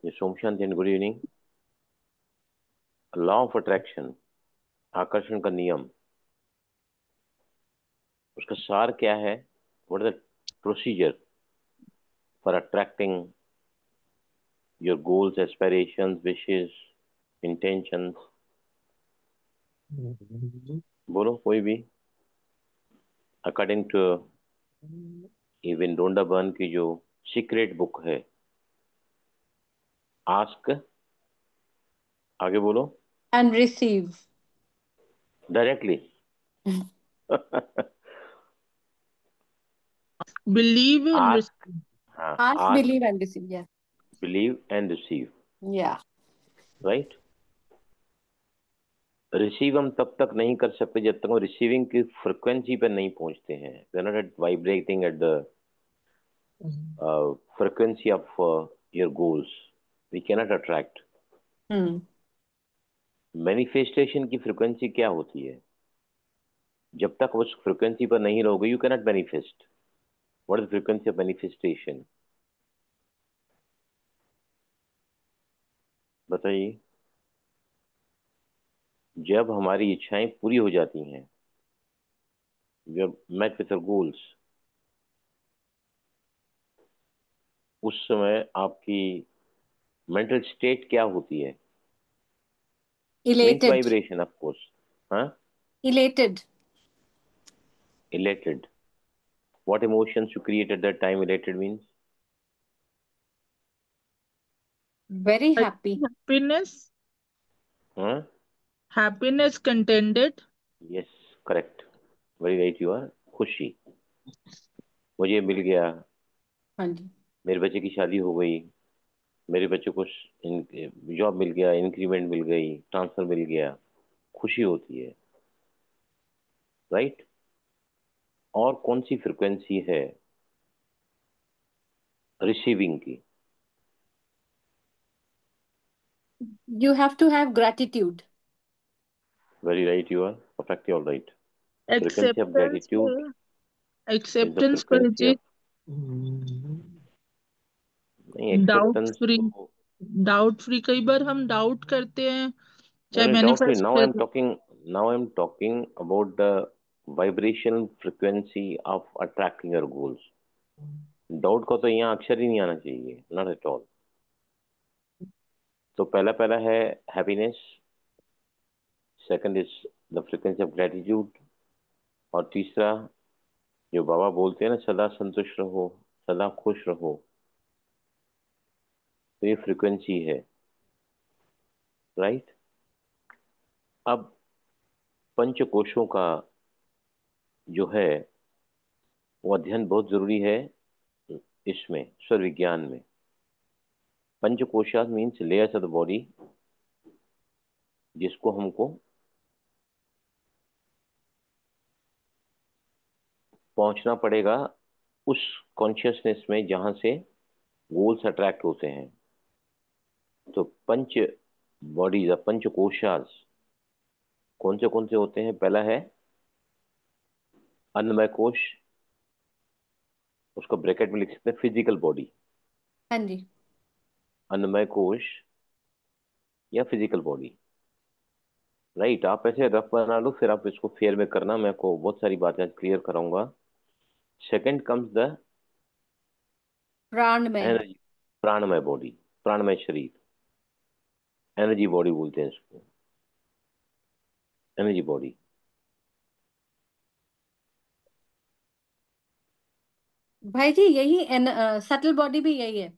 ये सोम शांति and good evening. Law of attraction, आकर्षण का नियम, उसका सार क्या है? What is the procedure for attracting your goals, aspirations, wishes, intentions? बोलो कोई भी। According to even Rhonda Byrne की जो सीक्रेट बुक है, आस्क, आगे बोलो। And receive. Directly. Believe and ask, receive. हाँ, Ask, ask, believe, and receive. Yeah. Believe and receive, Yeah. Right. Receive हम तब तक नहीं कर सकते जब तक हम रिसीविंग की फ्रिक्वेंसी पर नहीं पहुंचते हैं। We are not at vibrating at the frequency of your goals, we cannot attract. Hmm. Manifestation की फ्रिक्वेंसी क्या होती है? जब तक उस फ्रिक्वेंसी पर नहीं रहोगे, you cannot manifest. What is frequency of manifestation? बताइए। जब हमारी इच्छाएं पूरी हो जाती हैं, we are match with our goals, उस समय आपकी मेंटल स्टेट क्या होती है? Means Elated. Vibration, of course. हाँ, Elated. elated. What emotions you create at that time? Elated means, Very Like happy. happiness, हाँ, happiness contented. Yes, correct, very right you are. खुशी, मुझे मिल गया, हाँ जी. मेरे बच्चे की शादी हो गई, मेरे बच्चे को जॉब मिल गया, इंक्रीमेंट मिल गई, ट्रांसफर मिल गया, खुशी होती है, राइट। और कौन सी फ्रिक्वेंसी है रिसीविंग की? You have to have gratitude. Very right you are, perfectly all right. Frequency of Acceptance gratitude for is the acceptance for frequency जी, ऑफ, नहीं, डाउट एक्सेप्टेंस फ्री, तो, डाउट फ्री। कई बार हम डाउट करते हैं, चाहे मैंने doubt free. Manifest now I am कर। Talking, now I am talking about the vibration frequency of attracting your goals. Doubt का तो यहाँ अक्षर ही नहीं आना चाहिए, नॉट एट ऑल। तो पहला पहला है happiness, second is the frequency of gratitude, और तीसरा जो बाबा बोलते हैं ना, सदा संतुष्ट रहो, सदा खुश रहो, तो ये फ्रीक्वेंसी है, राइट। अब पंचकोशों का जो है वो अध्ययन बहुत जरूरी है इसमें, स्वर विज्ञान में। पंचकोशा means layers of the body, जिसको हमको पहुंचना पड़ेगा उस कॉन्शियसनेस में जहां से गोल्स अट्रैक्ट होते हैं। तो पंच बॉडीज, पंचकोशास कौन से होते हैं? पहला है अन्नमय कोश, उसको ब्रैकेट में लिख सकते हैं फिजिकल बॉडी, हाँ जी. अन्नमय कोश या फिजिकल बॉडी, राइट। आप ऐसे रफ बना लो, फिर आप इसको फेयर में करना, मैं आपको बहुत सारी बातें क्लियर कराऊंगा। सेकंड कम्स द प्राणमय. एनर्जी, प्राणमय बॉडी, प्राणमय शरीर, एनर्जी बॉडी बोलते हैं इसको, एनर्जी बॉडी। भाई जी, यही सटल बॉडी भी यही है.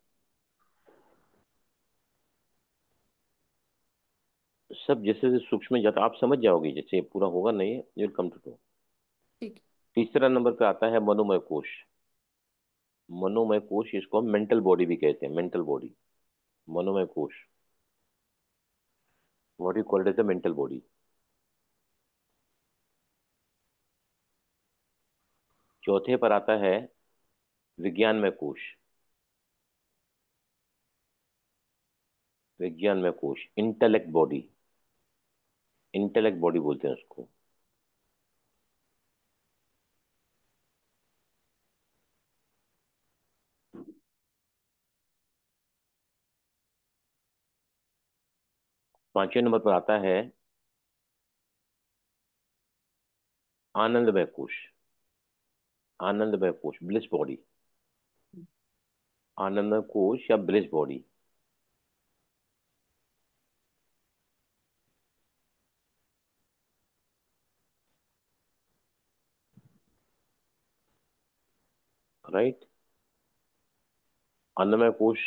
सब जैसे जैसे सूक्ष्म जाता आप समझ जाओगे, जैसे पूरा होगा नहीं, you will come to know. ठीक. तीसरा नंबर पे आता है मनोमय कोश। मनोमय कोश, इसको हम मेंटल बॉडी भी कहते हैं, मेंटल बॉडी, मनोमय कोश, what you called as the mental body. चौथे पर आता है विज्ञानमय कोश, विज्ञानमय कोश, इंटेलेक्ट बॉडी, इंटेलेक्ट बॉडी बोलते हैं उसको। 5वें नंबर पर आता है आनंदमय कोश। आनंदमय कोश, ब्लिस बॉडी। आनंदमय कोश या ब्लिस बॉडी। राइट। आनंदमय कोश,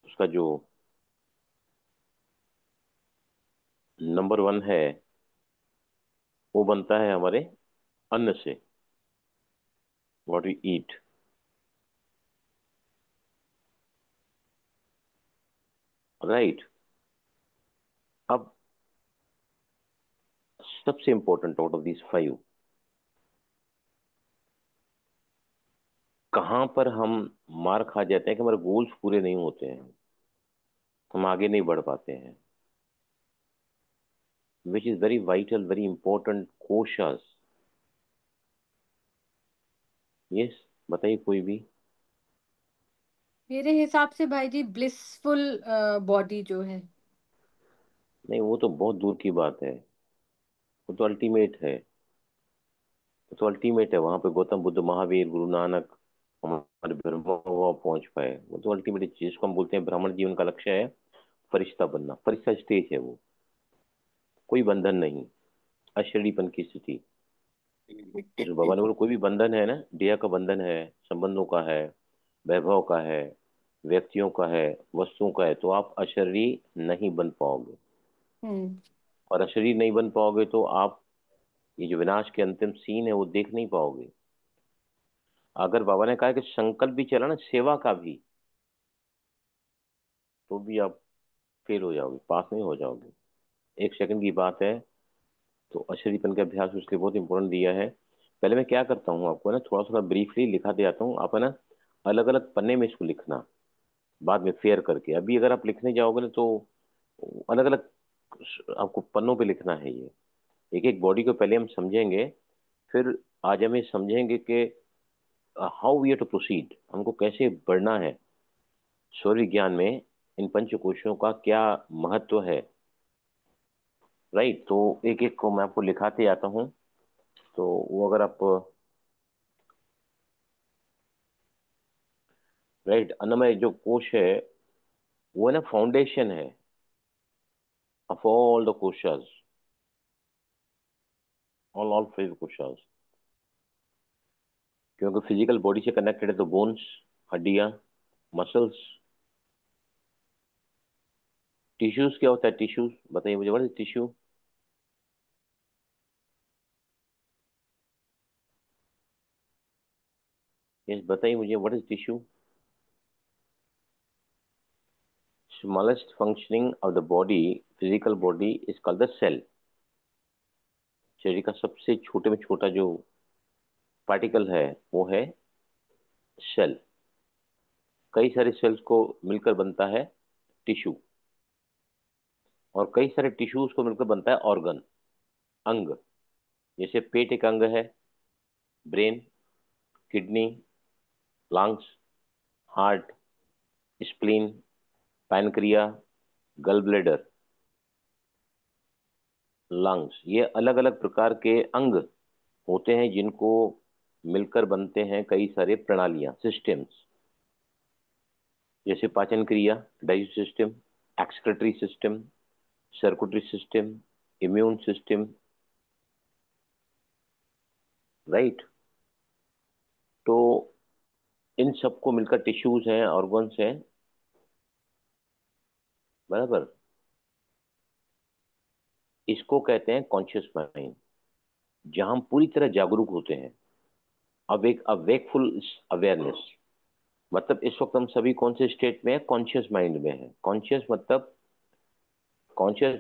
उसका जो नंबर 1 है वो बनता है हमारे अन्न से, व्हाट वी ईट। राइट। अब सबसे इंपॉर्टेंट आउट ऑफ दीज 5, कहां पर हम मार खा जाते हैं कि हमारे गोल्स पूरे नहीं होते हैं, हम आगे नहीं बढ़ पाते हैं। Which is very vital, very important कोशास। यस, बताइए कोई भी। मेरे हिसाब से भाई जी ब्लिसफुल बॉडी जो है। नहीं, वो तो बहुत दूर की बात है। वो तो अल्टीमेट है। वो तो अल्टीमेट है। वहां पे गौतम बुद्ध, महावीर, गुरु नानक, हमारे ब्रह्मा बाबा पहुंच पाए। वो तो अल्टीमेट चीज, जिसको हम बोलते हैं ब्राह्मण जीवन का लक्ष्य है फरिश्ता बनना। फरिश्ता स्टेज है वो, कोई बंधन नहीं, अशरीरीपन की स्थिति। जो बाबा ने बोला, कोई भी बंधन है ना, दिया का बंधन है, संबंधों का है, वैभव का है, व्यक्तियों का है, वस्तुओं का है, तो आप अशरीरी नहीं बन पाओगे। हम्म। और अशरीर नहीं बन पाओगे तो आप ये जो विनाश के अंतिम सीन है वो देख नहीं पाओगे। अगर बाबा ने कहा कि संकल्प भी चला ना सेवा का भी, तो भी आप फेल हो जाओगे, पास नहीं हो जाओगे। 1 सेकंड की बात है। तो अशरीपन का अभ्यास उसके बहुत इंपॉर्टेंट दिया है। पहले मैं क्या करता हूँ, आपको ना थोड़ा थोड़ा ब्रीफली लिखा दे आता हूँ, आप है ना अलग अलग पन्ने में इसको लिखना, बाद में फेयर करके। अभी अगर आप लिखने जाओगे ना तो अलग अलग आपको पन्नों पे लिखना है ये। एक एक बॉडी को पहले हम समझेंगे, फिर आज हम ये समझेंगे कि हाउ वी टू प्रोसीड, हमको कैसे बढ़ना है शौर्य विज्ञान में। इन पंचकोशों का क्या महत्व है। राइट। तो एक एक को मैं आपको लिखाते आता हूँ। तो वो अगर आप, राइट, अन्नमय जो कोश है वो है ना फाउंडेशन है ऑफ ऑल द कोशास, ऑल 5 कोशास। क्योंकि फिजिकल बॉडी से कनेक्टेड है तो बोन्स, हड्डियां, मसल्स, टिश्यूज। क्या होता है टिश्यूज, बताइए मुझे, व्हाट इज टिश्यू। यस, बताइए मुझे, what is tissue. Smallest functioning of the body, physical body is called the cell. शरीर का सबसे छोटे में छोटा जो पार्टिकल है वो है सेल। कई सारे सेल्स को मिलकर बनता है टिश्यू, और कई सारे टिश्यूज को मिलकर बनता है ऑर्गन, अंग। जैसे पेट एक अंग है, brain, kidney, lungs, heart, spleen, pancreas, गल ब्लेडर, लंग्स, ये अलग अलग प्रकार के अंग होते हैं जिनको मिलकर बनते हैं कई सारे प्रणालियां, सिस्टम्स। जैसे पाचन क्रिया, digestive system, excretory system, circulatory system, immune system. Right. तो इन सबको मिलकर टिश्यूज हैं, ऑर्गन्स हैं। बराबर। इसको कहते हैं कॉन्शियस माइंड, जहां हम पूरी तरह जागरूक होते हैं। अवेकफुल अवेयरनेस, मतलब इस वक्त हम सभी कौन से स्टेट में है, कॉन्शियस माइंड में है। कॉन्शियस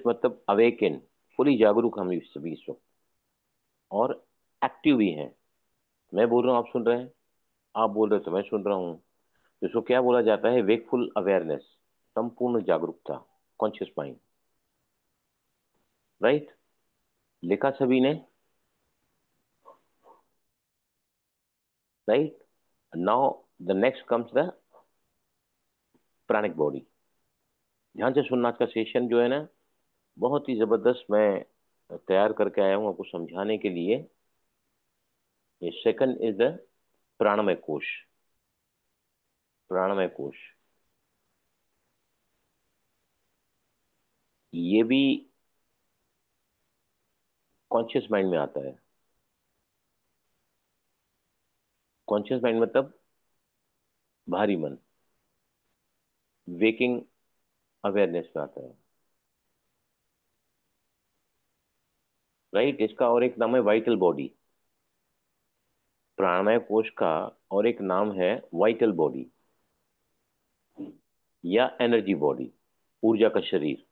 मतलब अवेकन, फुली जागरूक हम सभी इस वक्त, और एक्टिव भी हैं। मैं बोल रहा हूँ आप सुन रहे हैं, आप बोल रहे हो तो मैं सुन रहा हूँ। इसको क्या बोला जाता है, वेकफुल अवेयरनेस, संपूर्ण जागरूकता, कॉन्शियस माइंड। राइट। लिखा सभी ने। Right. Now the next comes the प्राणिक बॉडी। ध्यान से सुनना, आज का सेशन जो है ना बहुत ही जबरदस्त मैं तैयार करके आया हूँ आपको समझाने के लिए। ये सेकंड इज द प्राणमय कोश। प्राणमय कोश ये भी कॉन्शियस माइंड में आता है। कॉन्शियस माइंड मतलब भारी मन, वेकिंग अवेयरनेस में आता है। राइट, इसका और एक नाम है वाइटल बॉडी। प्राणमय कोश का और एक नाम है वाइटल बॉडी या एनर्जी बॉडी, ऊर्जा का शरीर।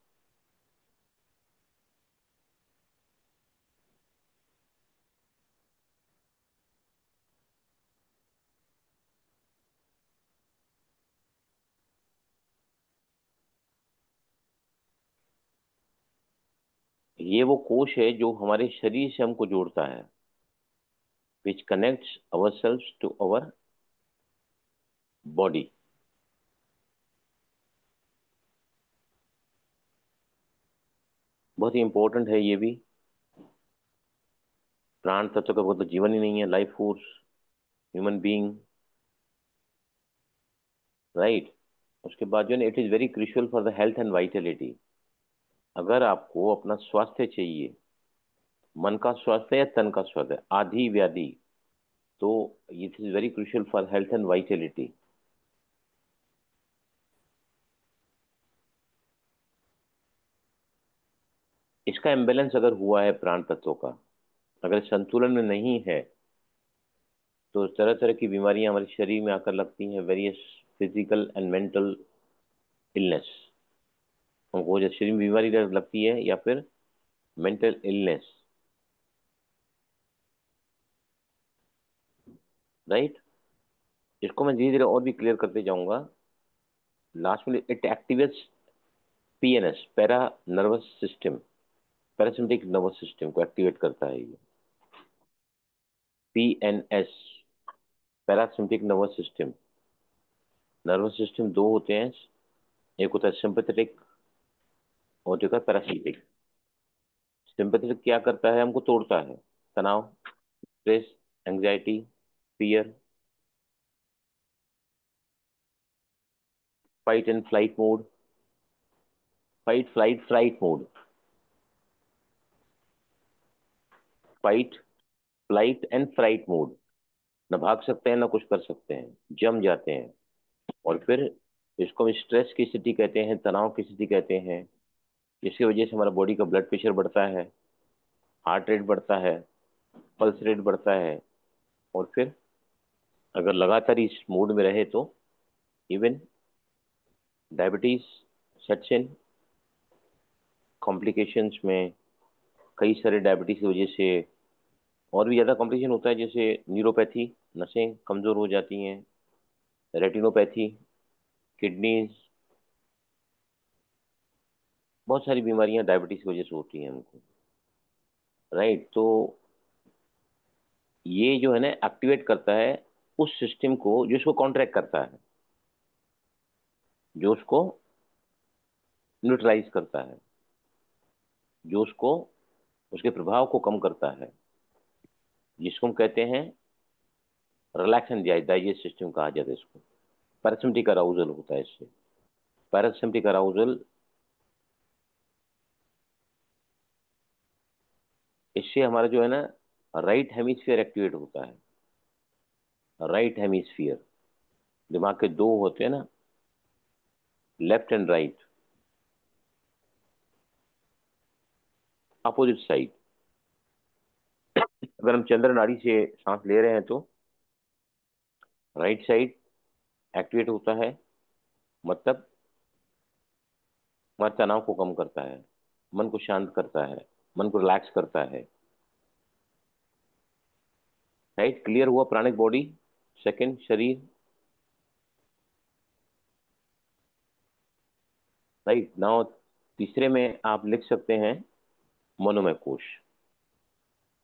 ये वो कोश है जो हमारे शरीर से हमको जोड़ता है, which connects our self to our body. बहुत ही इंपॉर्टेंट है ये भी। प्राण तत्व का मतलब जीवन ही नहीं है, life force, human being. Right. उसके बाद जो है it is very crucial for the health and Vitality. अगर आपको अपना स्वास्थ्य चाहिए, मन का स्वास्थ्य या तन का स्वास्थ्य, आधी व्याधि, तो it is very crucial for health and Vitality. इसका इम्बेलेंस अगर हुआ है प्राण तत्वों का, अगर संतुलन में नहीं है, तो तरह तरह की बीमारियां हमारे शरीर में आकर लगती हैं, various physical and mental illness. हमको जैसे शरीर में बीमारी लगती है या फिर मेंटल इलनेस। राइट। इसको मैं धीरे धीरे और भी क्लियर करते जाऊंगा। लास्ट में it activates PNS, para nervous system, parasympathetic nervous system को एक्टिवेट करता है ये। PNS, parasympathetic nervous system. Nervous system दो होते हैं, एक होता है सिंपैथेटिक और एक होता है पैरासिम्पैथेटिक। सिंपैथेटिक क्या करता है, हमको तोड़ता है, तनाव, stress, anxiety, fear, fight and flight mode, fight flight flight mode, fight flight and flight mode. न भाग सकते हैं ना कुछ कर सकते हैं, जम जाते हैं। और फिर इसको हम स्ट्रेस की स्थिति कहते हैं, तनाव की स्थिति कहते हैं, जिसकी वजह से हमारा बॉडी का ब्लड प्रेशर बढ़ता है, हार्ट रेट बढ़ता है, पल्स रेट बढ़ता है। और फिर अगर लगातार इस मोड में रहे तो even diabetes sets in. Complications में कई सारे डायबिटीज की वजह से और भी ज़्यादा कॉम्प्लिकेशन होता है, जैसे न्यूरोपैथी, नसें कमज़ोर हो जाती हैं, रेटिनोपैथी, किडनीज, बहुत सारी बीमारियां डायबिटीज की वजह से होती हैं हमको। राइट। तो ये जो है ना एक्टिवेट करता है उस सिस्टम को जो उसको कॉन्ट्रैक्ट करता है, जो उसको न्यूट्रलाइज करता है, जो उसको उसके प्रभाव को कम करता है, जिसको हम कहते हैं रिलैक्स एंड डाइजेस्ट सिस्टम कहा जाता है इसको। पैरासिम्पैथिक अराउजल होता है इससे। पैरासिम्पैथिक अराउजल, इससे हमारा जो है ना राइट हेमिस्फीयर एक्टिवेट होता है। राइट हेमिस्फीयर, दिमाग के दो होते हैं ना, left and right, opposite side. अगर हम चंद्र नाड़ी से सांस ले रहे हैं तो राइट साइड एक्टिवेट होता है, मतलब हमारे तनाव को कम करता है, मन को शांत करता है, मन को रिलैक्स करता है। राइट, क्लियर हुआ प्राणिक बॉडी। सेकंड शरीर। राइट नाउ तीसरे में आप लिख सकते हैं मनोमय कोश।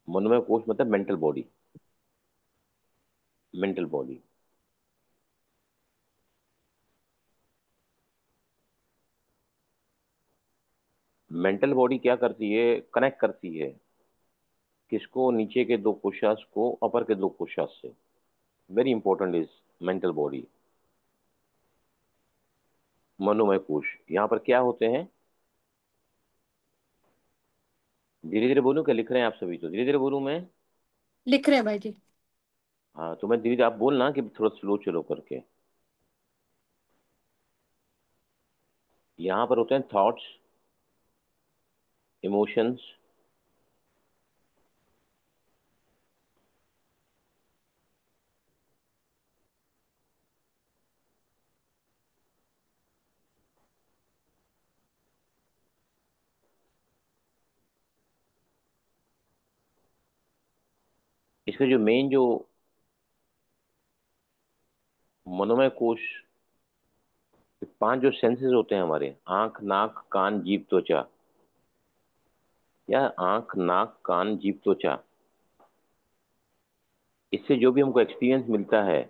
मनोमय कोश मतलब mental body. Mental body. Mental body क्या करती है, कनेक्ट करती है किसको, नीचे के दो कोशास को अपर के दो कोशास से। Very important is mental body, मनोमय कोश। यहाँ पर क्या होते हैं, धीरे धीरे बोलूं क्या, लिख रहे हैं आप सभी तो, धीरे धीरे बोलूं मैं? लिख रहे हैं भाई जी। हाँ तो मैं धीरे धीरे, आप बोलना कि थोड़ा स्लो चलो करके। यहाँ पर होते हैं थॉट्स, इमोशंस, इसका जो मेन जो मनोमय कोश, पांच जो सेंसेस होते हैं हमारे, आंख नाक कान जीभ त्वचा, या आंख नाक कान जीभ त्वचा, इससे जो भी हमको एक्सपीरियंस मिलता है,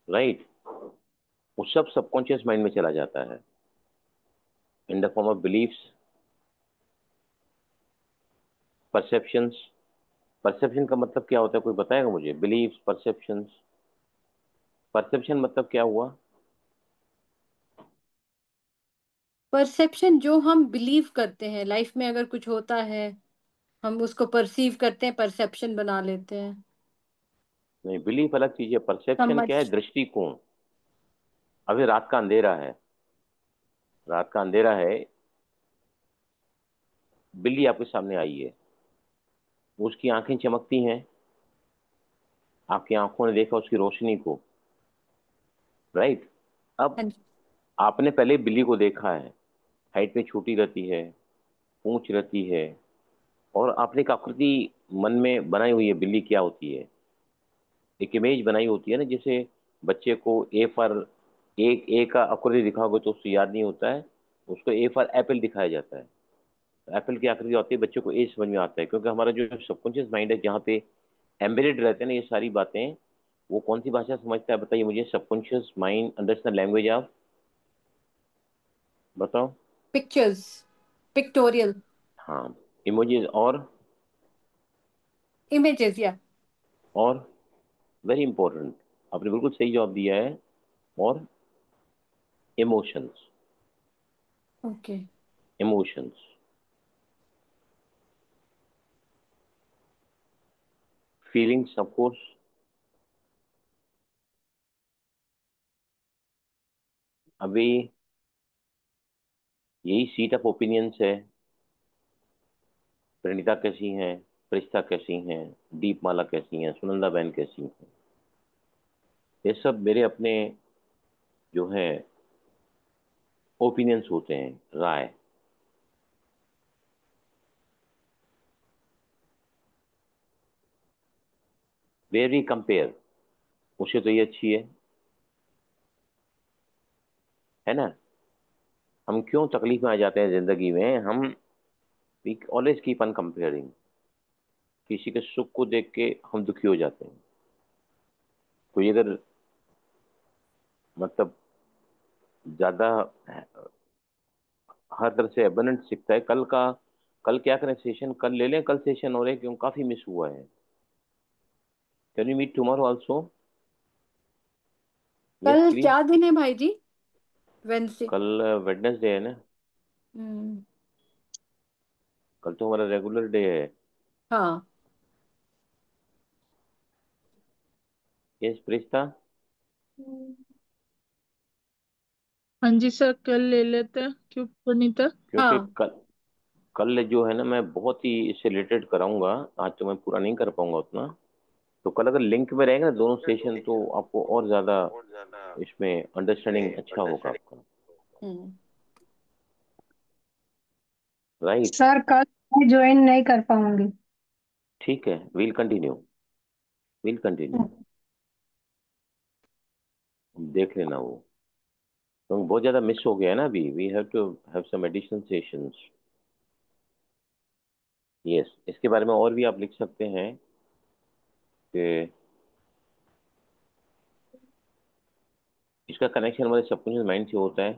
राइट, वो सब सबकॉन्शियस माइंड में चला जाता है in the form of beliefs, perceptions. Perception का मतलब क्या होता है, कोई बताएगा मुझे? बिलीफ्स, परसेप्शंस, परसेप्शन मतलब क्या हुआ? परसेप्शन जो हम बिलीव करते हैं, लाइफ में अगर कुछ होता है हम उसको परसीव करते हैं, परसेप्शन बना लेते हैं। नहीं, बिलीफ अलग चीज है, परसेप्शन समझ। क्या है, दृष्टिकोण। अभी रात का अंधेरा है, रात का अंधेरा है, बिल्ली आपके सामने आई है, उसकी आंखें चमकती हैं, आपकी आंखों ने देखा उसकी रोशनी को, राइट। अब हाँ जी। आपने पहले बिल्ली को देखा है, हाइट में छोटी रहती है, पूंछ रहती है, और आपने एक आकृति मन में बनाई हुई है, बिल्ली क्या होती है, एक इमेज बनाई होती है ना। जैसे बच्चे को ए फॉर, ए का आकृति दिखाओगे तो उसको याद नहीं होता है, उसको ए फॉर एप्पल दिखाया जाता है। एप्पल की आकृति आती है, बच्चे को ए समझ में आता है, क्योंकि हमारा जो सबकॉन्शियस माइंड है जहाँ पे एम्बेडेड रहते हैं ना ये सारी बातें, वो कौन सी भाषा समझता है बताइए मुझे? Subconscious mind understand language of, बताओ। पिक्चर्स, पिक्टोरियल, हाँ, इमोजीज इमेजेस या। और वेरी इंपॉर्टेंट, आपने बिल्कुल सही जवाब दिया है, और emotions, okay. Emotions, feelings of course. अभी यही सीट ऑफ ओपिनियंस है, प्रणीता कैसी हैं, प्रिस्ता कैसी हैं, दीपमाला कैसी हैं, सुनंदा बहन कैसी हैं, ये सब मेरे अपने जो है ओपिनियंस होते हैं, राय। वेरी कंपेयर, उससे तो ये अच्छी है ना। हम क्यों तकलीफ में आ जाते हैं जिंदगी में, हम we always keep on comparing, किसी के सुख को देख के हम दुखी हो जाते हैं। कोई अगर मतलब ज्यादा हर तरह से एबंडेंट सीखता है, कल का, कल क्या करें, सेशन कल ले लें, कल सेशन हो रहे क्यों, काफी मिस हुआ है। Can you meet tomorrow also? Yes कल प्लीज। क्या दिन है भाई जी? वेंसडे। कल वेडनेसडे है ना, हम्म। कल तो हमारा रेगुलर डे है। हाँ। यस प्रिस्ता। हाँ जी सर, कल ले लेते हैं, क्यों पुनीता? क्योंकि हाँ। कल, कल जो है ना मैं बहुत ही इससे रिलेटेड कराऊंगा, आज तो मैं पूरा नहीं कर पाऊंगा उतना। तो कल अगर लिंक में रहेगा ना दोनों सेशन, तो आपको और ज्यादा इसमें अंडरस्टैंडिंग अच्छा होगा आपका, हम्म। राइट। सर कल मैं ज्वाइन नहीं कर पाऊंगी। ठीक है, विल कंटिन्यू, विल कंटिन्यू, देख लेना वो, तो बहुत ज्यादा मिस हो गया है ना अभी, we have to have some additional sessions. Yes, इसके बारे में और भी आप लिख सकते हैं कि इसका कनेक्शन हमारे सबकॉन्शियस माइंड से होता है,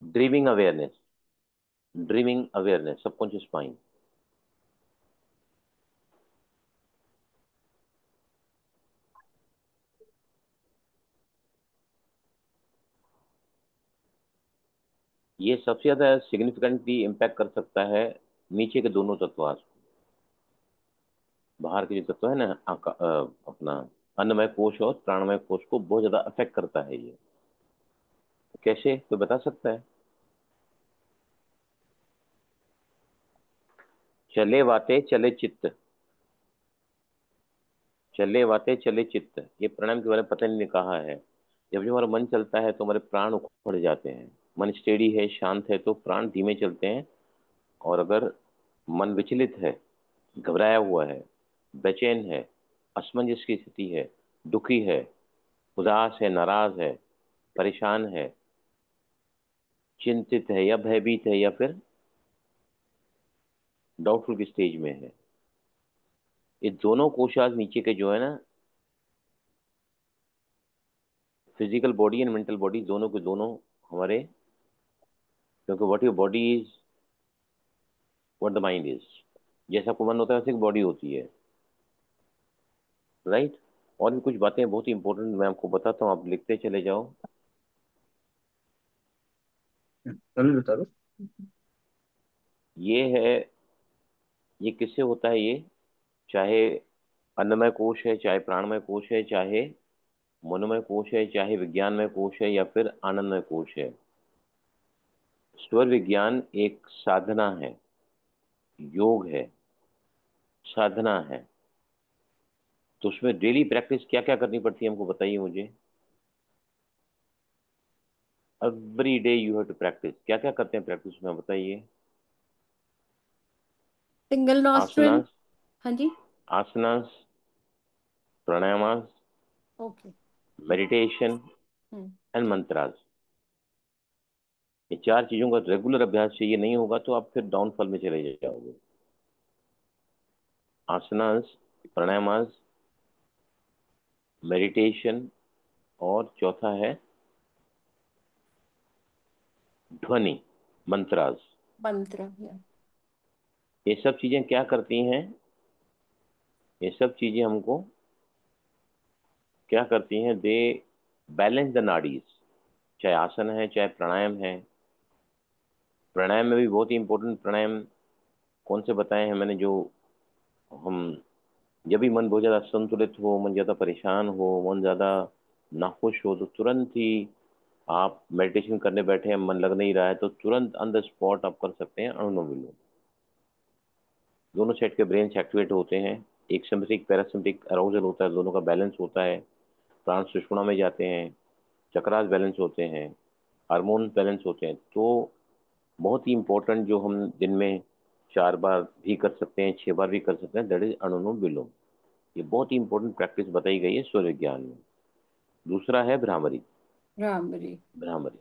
dreaming awareness, dreaming awareness, subconscious mind. ये सबसे ज्यादा सिग्निफिकेंटली इम्पैक्ट कर सकता है नीचे के दोनों तत्व। बाहर के जो तत्व है ना, अपना अन्नमय कोश और प्राणमय कोश को बहुत ज्यादा अफेक्ट करता है ये। कैसे, कोई बता सकता है? चले वाते चले चित्त, चले वाते चले चित्त, ये प्राणायाम के बारे में पतंजलि ने कहा है। जब जब हमारा मन चलता है तो हमारे प्राण उखड़ जाते हैं। मन स्टेडी है, शांत है, तो प्राण धीमे चलते हैं। और अगर मन विचलित है, घबराया हुआ है, बेचैन है, असमंजस की स्थिति है, दुखी है, उदास है, नाराज है, परेशान है, चिंतित है, या भयभीत है, या फिर डाउटफुल की स्टेज में है, ये दोनों कोशाज नीचे के जो है ना, physical body and mental body, दोनों के दोनों हमारे, क्योंकि what your body is, what the mind is. जैसा आपको मन होता है वैसे बॉडी होती है, राइट। और भी कुछ बातें बहुत ही इंपॉर्टेंट मैं आपको बताता हूँ, आप लिखते चले जाओ। अभी बता दो। ये है, ये किससे होता है ये? चाहे अन्नमय कोश है, चाहे प्राणमय कोश है, चाहे मनोमय कोश है, चाहे विज्ञानमय कोश है, या फिर आनंदमय कोश है। स्वर विज्ञान एक साधना है, योग है, साधना है। तो उसमें डेली प्रैक्टिस क्या क्या करनी पड़ती है हमको बताइए मुझे। Every day you have to practise. क्या क्या करते हैं प्रैक्टिस में, बताइए। Single nostril. आसनास, हाँ जी। आसनास, प्राणायामास, ओके। Meditation hmm. एंड मंत्रास। ये चार चीजों का रेगुलर अभ्यास चाहिए, नहीं होगा तो आप फिर डाउनफॉल में चले जाओगे। आसनास, प्राणायामास, मेडिटेशन, और चौथा है ध्वनि, मंत्रास। मंत्र या ये सब चीजें क्या करती हैं? ये सब चीजें हमको क्या करती हैं? दे बैलेंस द नाडीज। चाहे आसन है, चाहे प्राणायाम है। प्राणायाम में भी बहुत ही इंपॉर्टेंट प्राणायाम कौन से बताए हैं मैंने, जो हम जब भी मन बहुत ज्यादा संतुलित हो, मन ज्यादा परेशान हो, मन ज्यादा नाखुश हो, तो तुरंत ही आप मेडिटेशन करने बैठे हैं, मन लग नहीं रहा है, तो तुरंत ऑन द स्पॉट आप कर सकते हैं अनुलोम विलोम। दोनों साइड के ब्रेन एक्टिवेट होते हैं, एक सिम्पैथेटिक पैरासिम्पैथिक अराउजल होता है, दोनों का बैलेंस होता है, प्राण सुषुम्ना में जाते हैं, चक्रास बैलेंस होते हैं, हार्मोन बैलेंस होते हैं। तो बहुत ही इंपॉर्टेंट जो हम दिन में 4 बार भी कर सकते हैं, 6 बार भी कर सकते हैं, दैट इज अनुलोम विलोम। ये बहुत ही इंपॉर्टेंट प्रैक्टिस बताई गई है सूर्य विज्ञान में। दूसरा है भ्रामरी। भ्रामरी। भ्रामरी,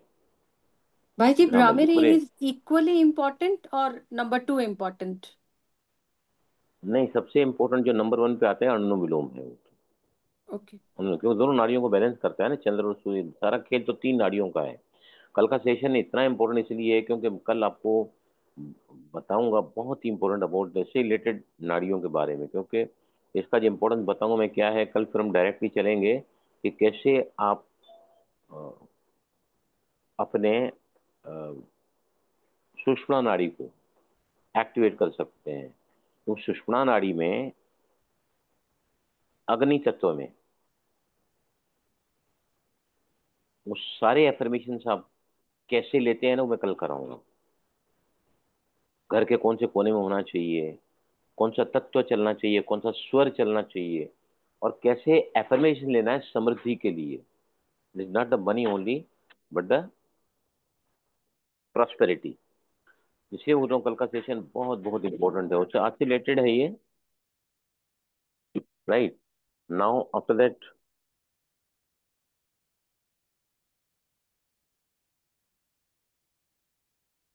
भाई जी, भ्रामरी जो भ्रामरी पूरे, इज इक्वली इम्पोर्टेंट और नंबर 2 इम्पोर्टेंट? नहीं, सबसे इंपॉर्टेंट जो नंबर 1 पे आता है अनुलोम विलोम है। ओके। क्योंकि दोनों नाड़ियों को बैलेंस करता है ना, चंद्र और सूर्य। सारा खेल तो 3 नाड़ियों का है। कल का सेशन इतना इंपॉर्टेंट इसलिए है क्योंकि कल आपको बताऊंगा बहुत ही इंपॉर्टेंट अबाउट इससे रिलेटेड नाड़ियों के बारे में। क्योंकि इसका जो इंपॉर्टेंस बताऊंगा मैं क्या है, कल फिर हम डायरेक्टली चलेंगे कि कैसे आप अ, अपने सुषुम्ना नाड़ी को एक्टिवेट कर सकते हैं। तो सुषुम्ना नाड़ी में अग्नि तत्व में वो सारे एफर्मेशन आप कैसे लेते हैं ना, वो मैं कल कराऊंगा। घर के कौन से कोने में होना चाहिए, कौन सा तत्व चलना चाहिए, कौन सा स्वर चलना चाहिए, और कैसे एफर्मेशन लेना है समृद्धि के लिए। It is not the money only, but the prosperity. इसलिए बोल रहा हूँ कल का सेशन बहुत बहुत इंपॉर्टेंट है, उससे आज से रिलेटेड है ये, right. Now after that,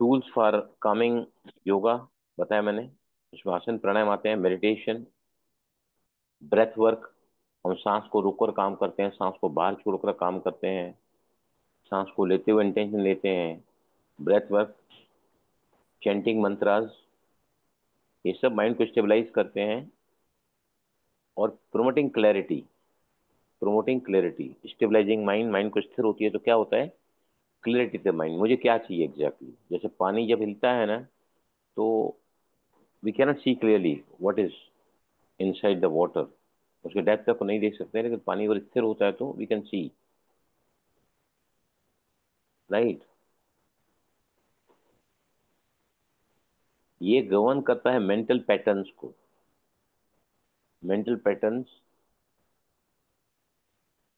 tools for Kameng yoga बताया मैंने। उसमें आसन प्राणायाम आते हैं, मेडिटेशन, ब्रेथ वर्क। हम सांस को रोककर काम करते हैं, सांस को बाहर छोड़कर काम करते हैं, सांस को लेते हुए इंटेंशन लेते हैं, ब्रेथ वर्क, चैंटिंग मंत्रास, ये सब माइंड को स्टेबलाइज करते हैं और promoting clarity, stabilising mind, mind को स्थिर होती है तो क्या होता है, क्लैरिटी द माइंड, मुझे क्या चाहिए एग्जैक्टली। जैसे पानी जब हिलता है ना, तो we cannot see clearly what is inside the water, उसके डेप्थ तक को नहीं देख सकते हैं, लेकिन पानी अगर स्थिर होता है तो वी कैन सी, राइट। ये गवर्न करता है मेंटल पैटर्न्स को, मेंटल पैटर्न्स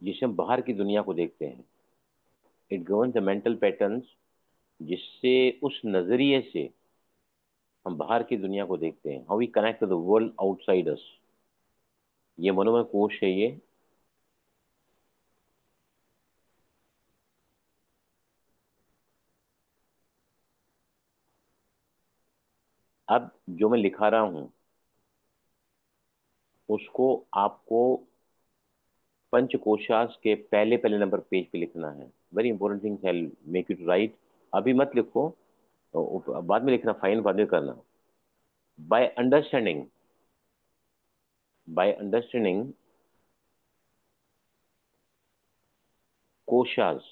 जिसे हम बाहर की दुनिया को देखते हैं। It govern the mental patterns, जिससे उस नजरिए से हम बाहर की दुनिया को देखते हैं, how we connect to the world outside us. ये मनोमय कोश है ये। अब जो मैं लिखा रहा हूं उसको आपको पंचकोशास के पहले पहले नंबर पेज पे लिखना है। Very important things, I make you to write. अभी मत लिखो, बाद में लिखना, फाइन बाद में करना। बाय अंडरस्टैंडिंग, बाय अंडरस्टैंडिंग कोशास,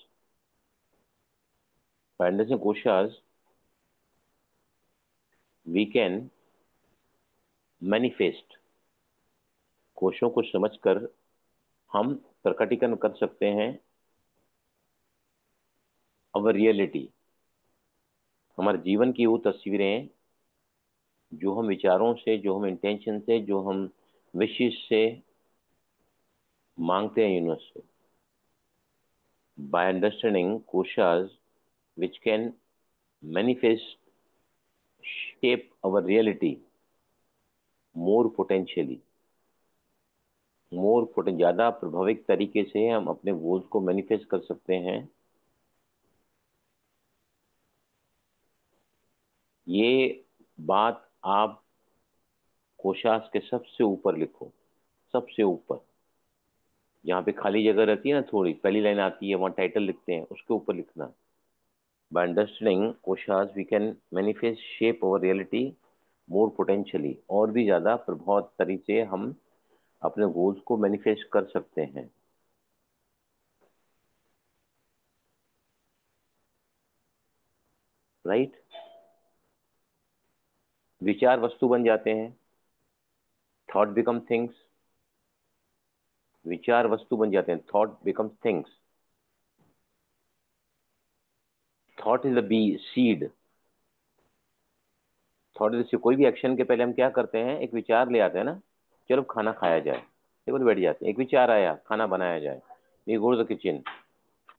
बाय अंडरस्टैंडिंग कोशास वी कैन मैनिफेस्ट, कोशों को समझकर हम प्रकटीकरण कर सकते हैं अवर रियलिटी, हमारे जीवन की वो तस्वीरें जो हम विचारों से, जो हम इंटेंशन से, जो हम विशेष से मांगते हैं यूनिवर्स से। बाय अंडरस्टैंडिंग कोशास which can manifest, shape our reality more potentially, ज्यादा प्रभावित तरीके से हम अपने गोल्स को मैनिफेस्ट कर सकते हैं। ये बात आप कोशास के सबसे ऊपर लिखो, सबसे ऊपर, जहाँ पे खाली जगह रहती है ना, थोड़ी पहली लाइन आती है, वहाँ टाइटल लिखते हैं, उसके ऊपर लिखना। बाय अंडरस्टैंडिंग कोशास we can manifest, shape our reality more potentially, और भी ज्यादा प्रभाव तरीके से हम अपने गोल्स को मैनिफेस्ट कर सकते हैं। राइट। विचार वस्तु बन जाते हैं, थॉट बिकम थिंग्स, विचार वस्तु बन जाते हैं, thought become things. Thought is the be seed, thought is, कोई भी एक्शन के पहले हम क्या करते हैं, एक विचार ले आते हैं ना, चलो खाना खाया जाए, देखो तो बैठ जाते हैं, एक विचार आया खाना बनाया जाए, we go to the kitchen,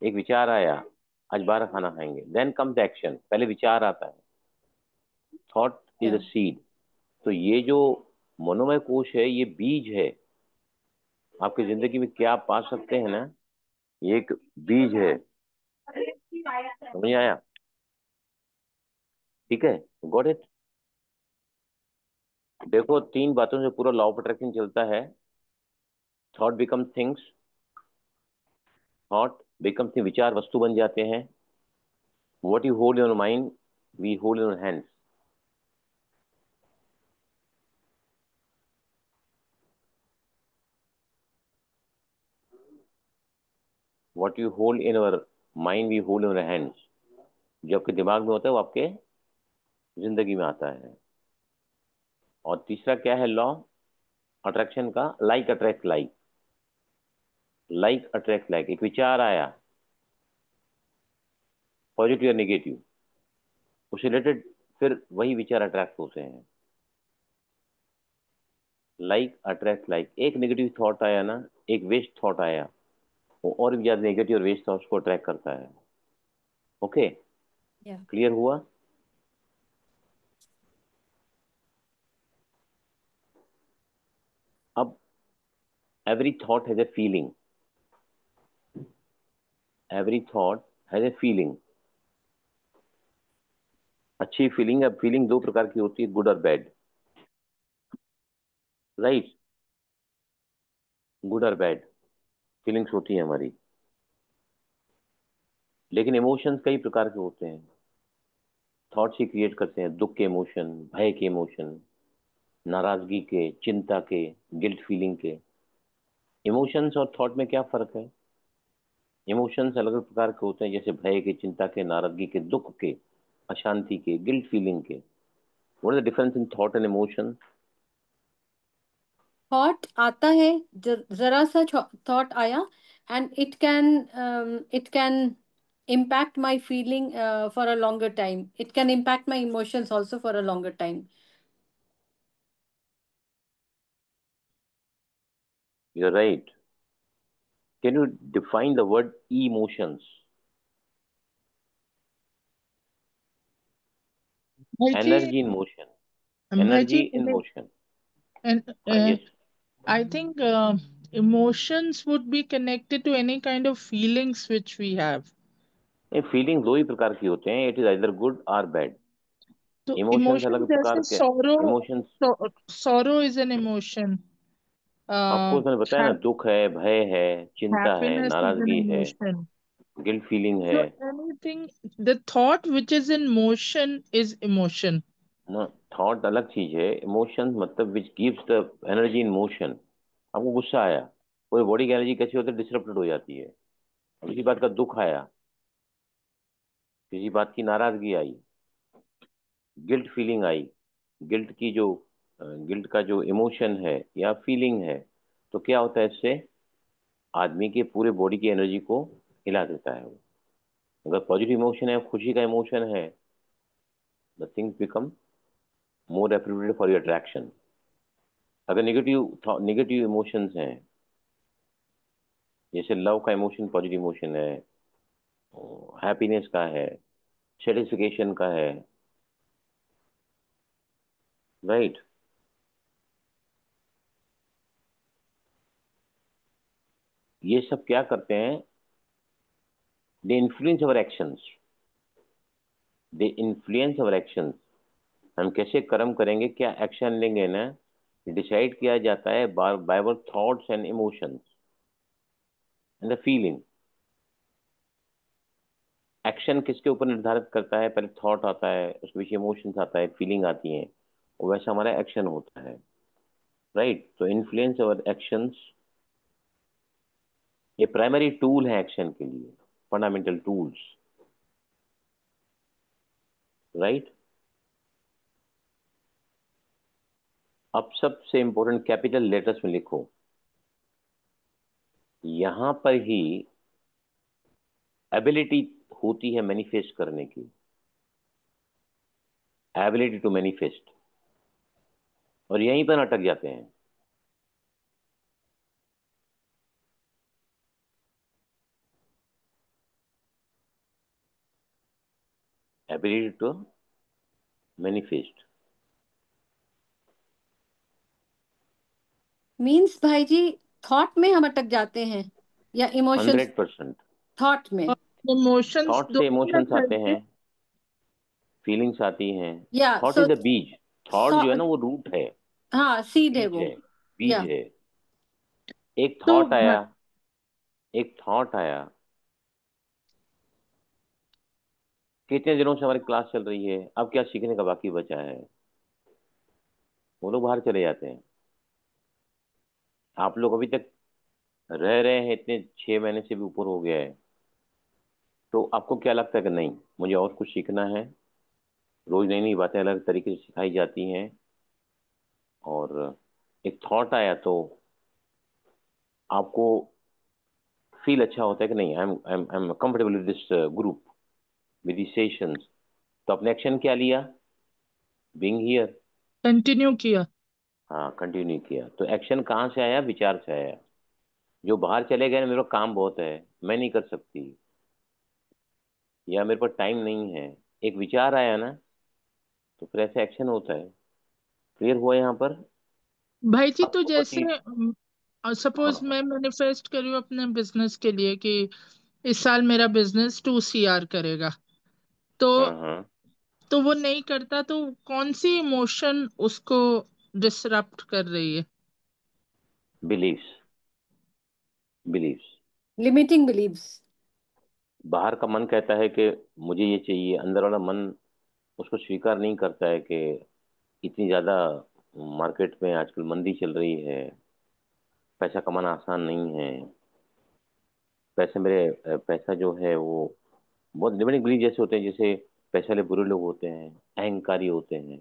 एक विचार आया आज बाहर खाना खाएंगे, देन कम द एक्शन, पहले विचार आता है, thought is the Yeah. Seed. तो ये जो मनोमय कोश है ये बीज है, आपकी जिंदगी में क्या आप पा सकते हैं ना, ये एक बीज है। समझ में आया? ठीक है, गॉट इट। देखो, तीन बातों से पूरा लॉ ऑफ अट्रैक्शन चलता है। Thought become things, thought become thing, विचार वस्तु बन जाते हैं। What you hold in your mind we hold in your hands. What you hold in your mind we hold in your hands, जो आपके दिमाग में होता है वो आपके जिंदगी में आता है। और तीसरा क्या है लॉ अट्रैक्शन का, like attract like, like attract like. एक विचार आया, पॉजिटिव या नेगेटिव, उससे रिलेटेड फिर वही विचार अट्रैक्ट होते हैं। लाइक अट्रैक्ट लाइक, एक नेगेटिव थॉट आया ना, एक वेस्ट थॉट आया, वो और भी ज्यादा नेगेटिव और वेस्ट थॉट्स को अट्रैक्ट करता है। Okay, Yeah. क्लियर हुआ? अब every thought has a feeling, every thought has a feeling. अच्छी फीलिंग, अब फीलिंग दो प्रकार की होती है, गुड और बैड, राइट। गुड और बैड फीलिंग्स होती हैं हमारी, लेकिन इमोशंस कई प्रकार के होते हैं। थॉट्स ही क्रिएट करते हैं दुख के इमोशन, भय के इमोशन, नाराजगी के, चिंता के, गिल्ट फीलिंग के। इमोशंस और थॉट में क्या फर्क है? इमोशंस अलग अलग प्रकार के होते हैं, जैसे भय के, चिंता के, नाराजगी के, दुख के, अशांति के, गिल्ट फीलिंग के। What is the difference in thought and emotion? Thought आता है, जरा सा थॉट आया, and it can impact my feeling for a longer time. It can impact my emotions also for a longer time. You're right. Can you define the word emotions? भाई जी, Energy in motion. भाई Energy जी, in motion. and Yes. I think emotions would be connected to any kind of feelings which we have. ये feeling दो ही प्रकार की होते हैं, इट इज आइदर गुड और बैड। तो इमोशंस इमोशन अलग जैसे प्रकार के। Sorrow, emotions, sorrow is an emotion, आपको मैंने बताया ना, दुख है, भय है, चिंता है, happiness is an नाराजगी है, emotion. गिल्ट फीलिंग है। So anything, the thought which is in motion is emotion. ना, थॉट अलग चीज है, इमोशन मतलब which gives the energy in motion. आपको गुस्सा आया, पूरी बॉडी की एनर्जी कैसी होती है? डिसरप्टेड हो जाती है। किसी बात का दुख आया, किसी बात की नाराजगी आई, गिल्ट फीलिंग आई, गिल्ट की जो गिल्ट का जो इमोशन है या फीलिंग है, तो क्या होता है इससे? आदमी के पूरे बॉडी की एनर्जी को हिला देता है वो। अगर पॉजिटिव इमोशन है, खुशी का इमोशन है, the things become more appropriate for your attraction. अगर नेगेटिव नेगेटिव इमोशंस हैं, जैसे लव का इमोशन पॉजिटिव इमोशन है, हैप्पीनेस का है, सेटिस्फिकेशन का है, राइट? ये सब क्या करते हैं? They influence our actions. They influence our actions. हम कैसे कर्म करेंगे, क्या एक्शन लेंगे ना, डिसाइड किया जाता है by our thoughts and emotions and the feeling. Action किसके ऊपर निर्धारित करता है? पहले थॉट आता है, उसके पीछे इमोशंस आता है, फीलिंग आती है, और वैसा हमारा एक्शन होता है, राइट? तो इन्फ्लुएंस अवर एक्शंस, ये प्राइमरी टूल है एक्शन के लिए, फंडामेंटल टूल्स, राइट? अब सबसे इंपॉर्टेंट कैपिटल लेटर्स में लिखो, यहां पर ही एबिलिटी होती है मैनिफेस्ट करने की, एबिलिटी टू मैनिफेस्ट, और यहीं पर अटक जाते हैं। Ability to manifest. मीन्स भाई जी, थॉट में हम अटक जाते हैं या इमोशंस? 100%। थॉट में। इमोशंस थॉट से दोनों में इमोशंस आते करके, हैं, फीलिंग्स आती हैं। या thought so is the bees. Thought जो है ना, वो रूट है, हाँ, सीड है बीज वो। है, बीज या है। एक तो थॉट आया, एक थॉट आया, कितने दिनों से हमारी क्लास चल रही है, अब क्या सीखने का बाकी बचा है? वो लोग बाहर चले जाते हैं। आप लोग अभी तक रह रहे हैं, इतने 6 महीने से भी ऊपर हो गया है, तो आपको क्या लगता है कि नहीं, मुझे और कुछ सीखना है? रोज नई नई बातें अलग तरीके से सिखाई जाती हैं, और एक थॉट आया तो आपको फील अच्छा होता है कि नहीं, I am comfortable with this group, with this sessions. तो अपने एक्शन क्या लिया? Being here. कंटिन्यू किया। हाँ, कंटिन्यू किया। तो एक्शन कहाँ से आया? विचार से आया। जो बाहर चले गए ना, मेरे को काम बहुत है, मैं नहीं कर सकती, या मेरे पास टाइम नहीं है, एक विचार आया ना, तो फिर ऐसे एक्शन होता है। क्लियर हुआ यहाँ पर? भाई जी, अब तो बहुत जैसे ही। सपोज हाँ मैं मैनिफेस्ट करी हूँ अपने बिजनेस के लिए कि इस साल मेरा बिजनेस 2 CR करेगा, तो हाँ हाँ। वो नहीं करता, तो कौन सी इमोशन उसको डिसरप्ट कर रही है? बिलीव्स। बिलीव्स। Limiting beliefs. बाहर का मन कहता है कि मुझे ये चाहिए, अंदर वाला मन उसको स्वीकार नहीं करता है कि इतनी ज़्यादा मार्केट में आजकल मंदी चल रही है, पैसा कमाना आसान नहीं है। पैसा जो है वो बहुत लिमिटिंग बिलीफ जैसे होते हैं, जैसे पैसे वाले बुरे लोग होते हैं, अहंकारी होते हैं,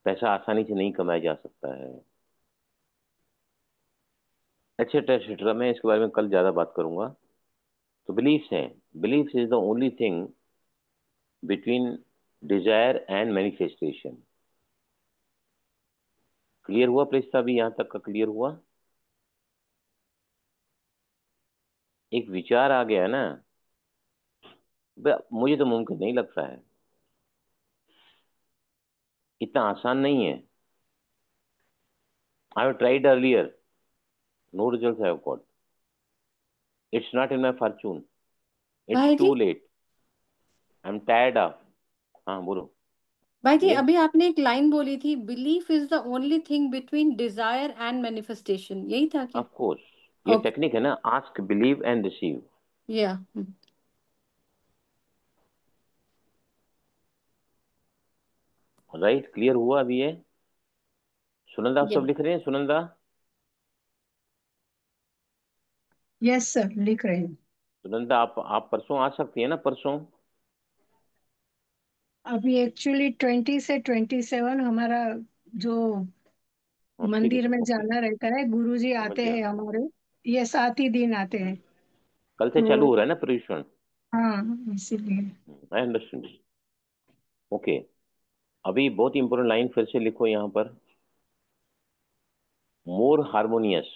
पैसा आसानी से नहीं कमाया जा सकता है, एक्सेट्रा एक्सेट्रा। मैं इसके बारे में कल ज़्यादा बात करूंगा। तो बिलीफ्स हैं, beliefs is the only thing between desire and manifestation. Clear हुआ प्रिस्ता? भी यहाँ तक का क्लियर हुआ? एक विचार आ गया ना, मुझे तो मुमकिन नहीं लगता है, इतना आसान नहीं है। I have tried earlier, no result have got. It's not in my fortune, it's भाई जी, too late, I am tired of. हाँ बोलो। भाई जी, यस, अभी आपने एक लाइन बोली थी, belief is the only thing between desire and manifestation, यही था क्या? Of course. ये ओके। टेक्निक है ना, आस्क बिलीव एंड रिसीव। या। राइट, क्लियर हुआ अभी ये? सुनंदा आप या। सब लिख रहे हैं? सुनंदा, यस सर, लिख रहे हैं। सुनंदा आप परसों आ सकती है ना? परसों? अभी एक्चुअली 20 से 27 हमारा जो ठीक है, मंदिर में ओके, जाना रहता है, गुरुजी समझ आते गया। हैं हमारे। ये 7 ही दिन आते हैं। कल से चालू तो हो रहा है ना प्रशिक्षण? हाँ, इसीलिए। I understand. ओके, अभी बहुत इंपॉर्टेंट लाइन फिर से लिखो यहाँ पर। More harmonious,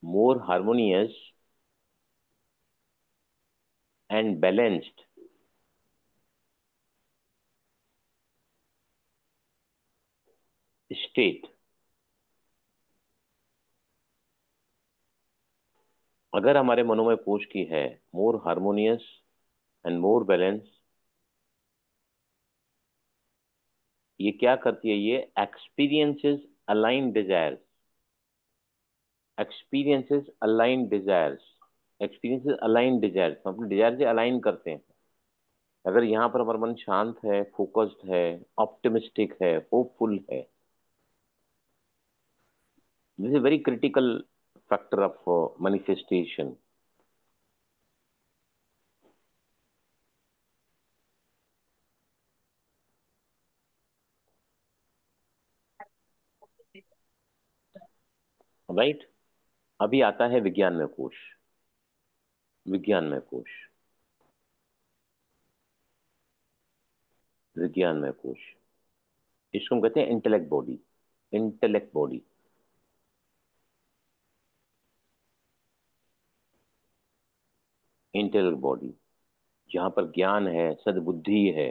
more harmonious and balanced state. अगर हमारे मनोमय कोश की है more harmonious and more balance, ये क्या करती है? ये experiences align desires, experiences align desires, experiences align desires, हम अपने डिजायर से अलाइन करते हैं। अगर यहाँ पर हमारा मन शांत है, फोकस्ड है, ऑप्टिमिस्टिक है, होपफुल है, this is very critical factor of manifestation. Right. अभी आता है विज्ञान में कोश, विज्ञान में कोश, विज्ञान में कोश। इसको हम कहते हैं intellect body, intellect body. Intellect body जहां पर ज्ञान है, सद्बुद्धि है,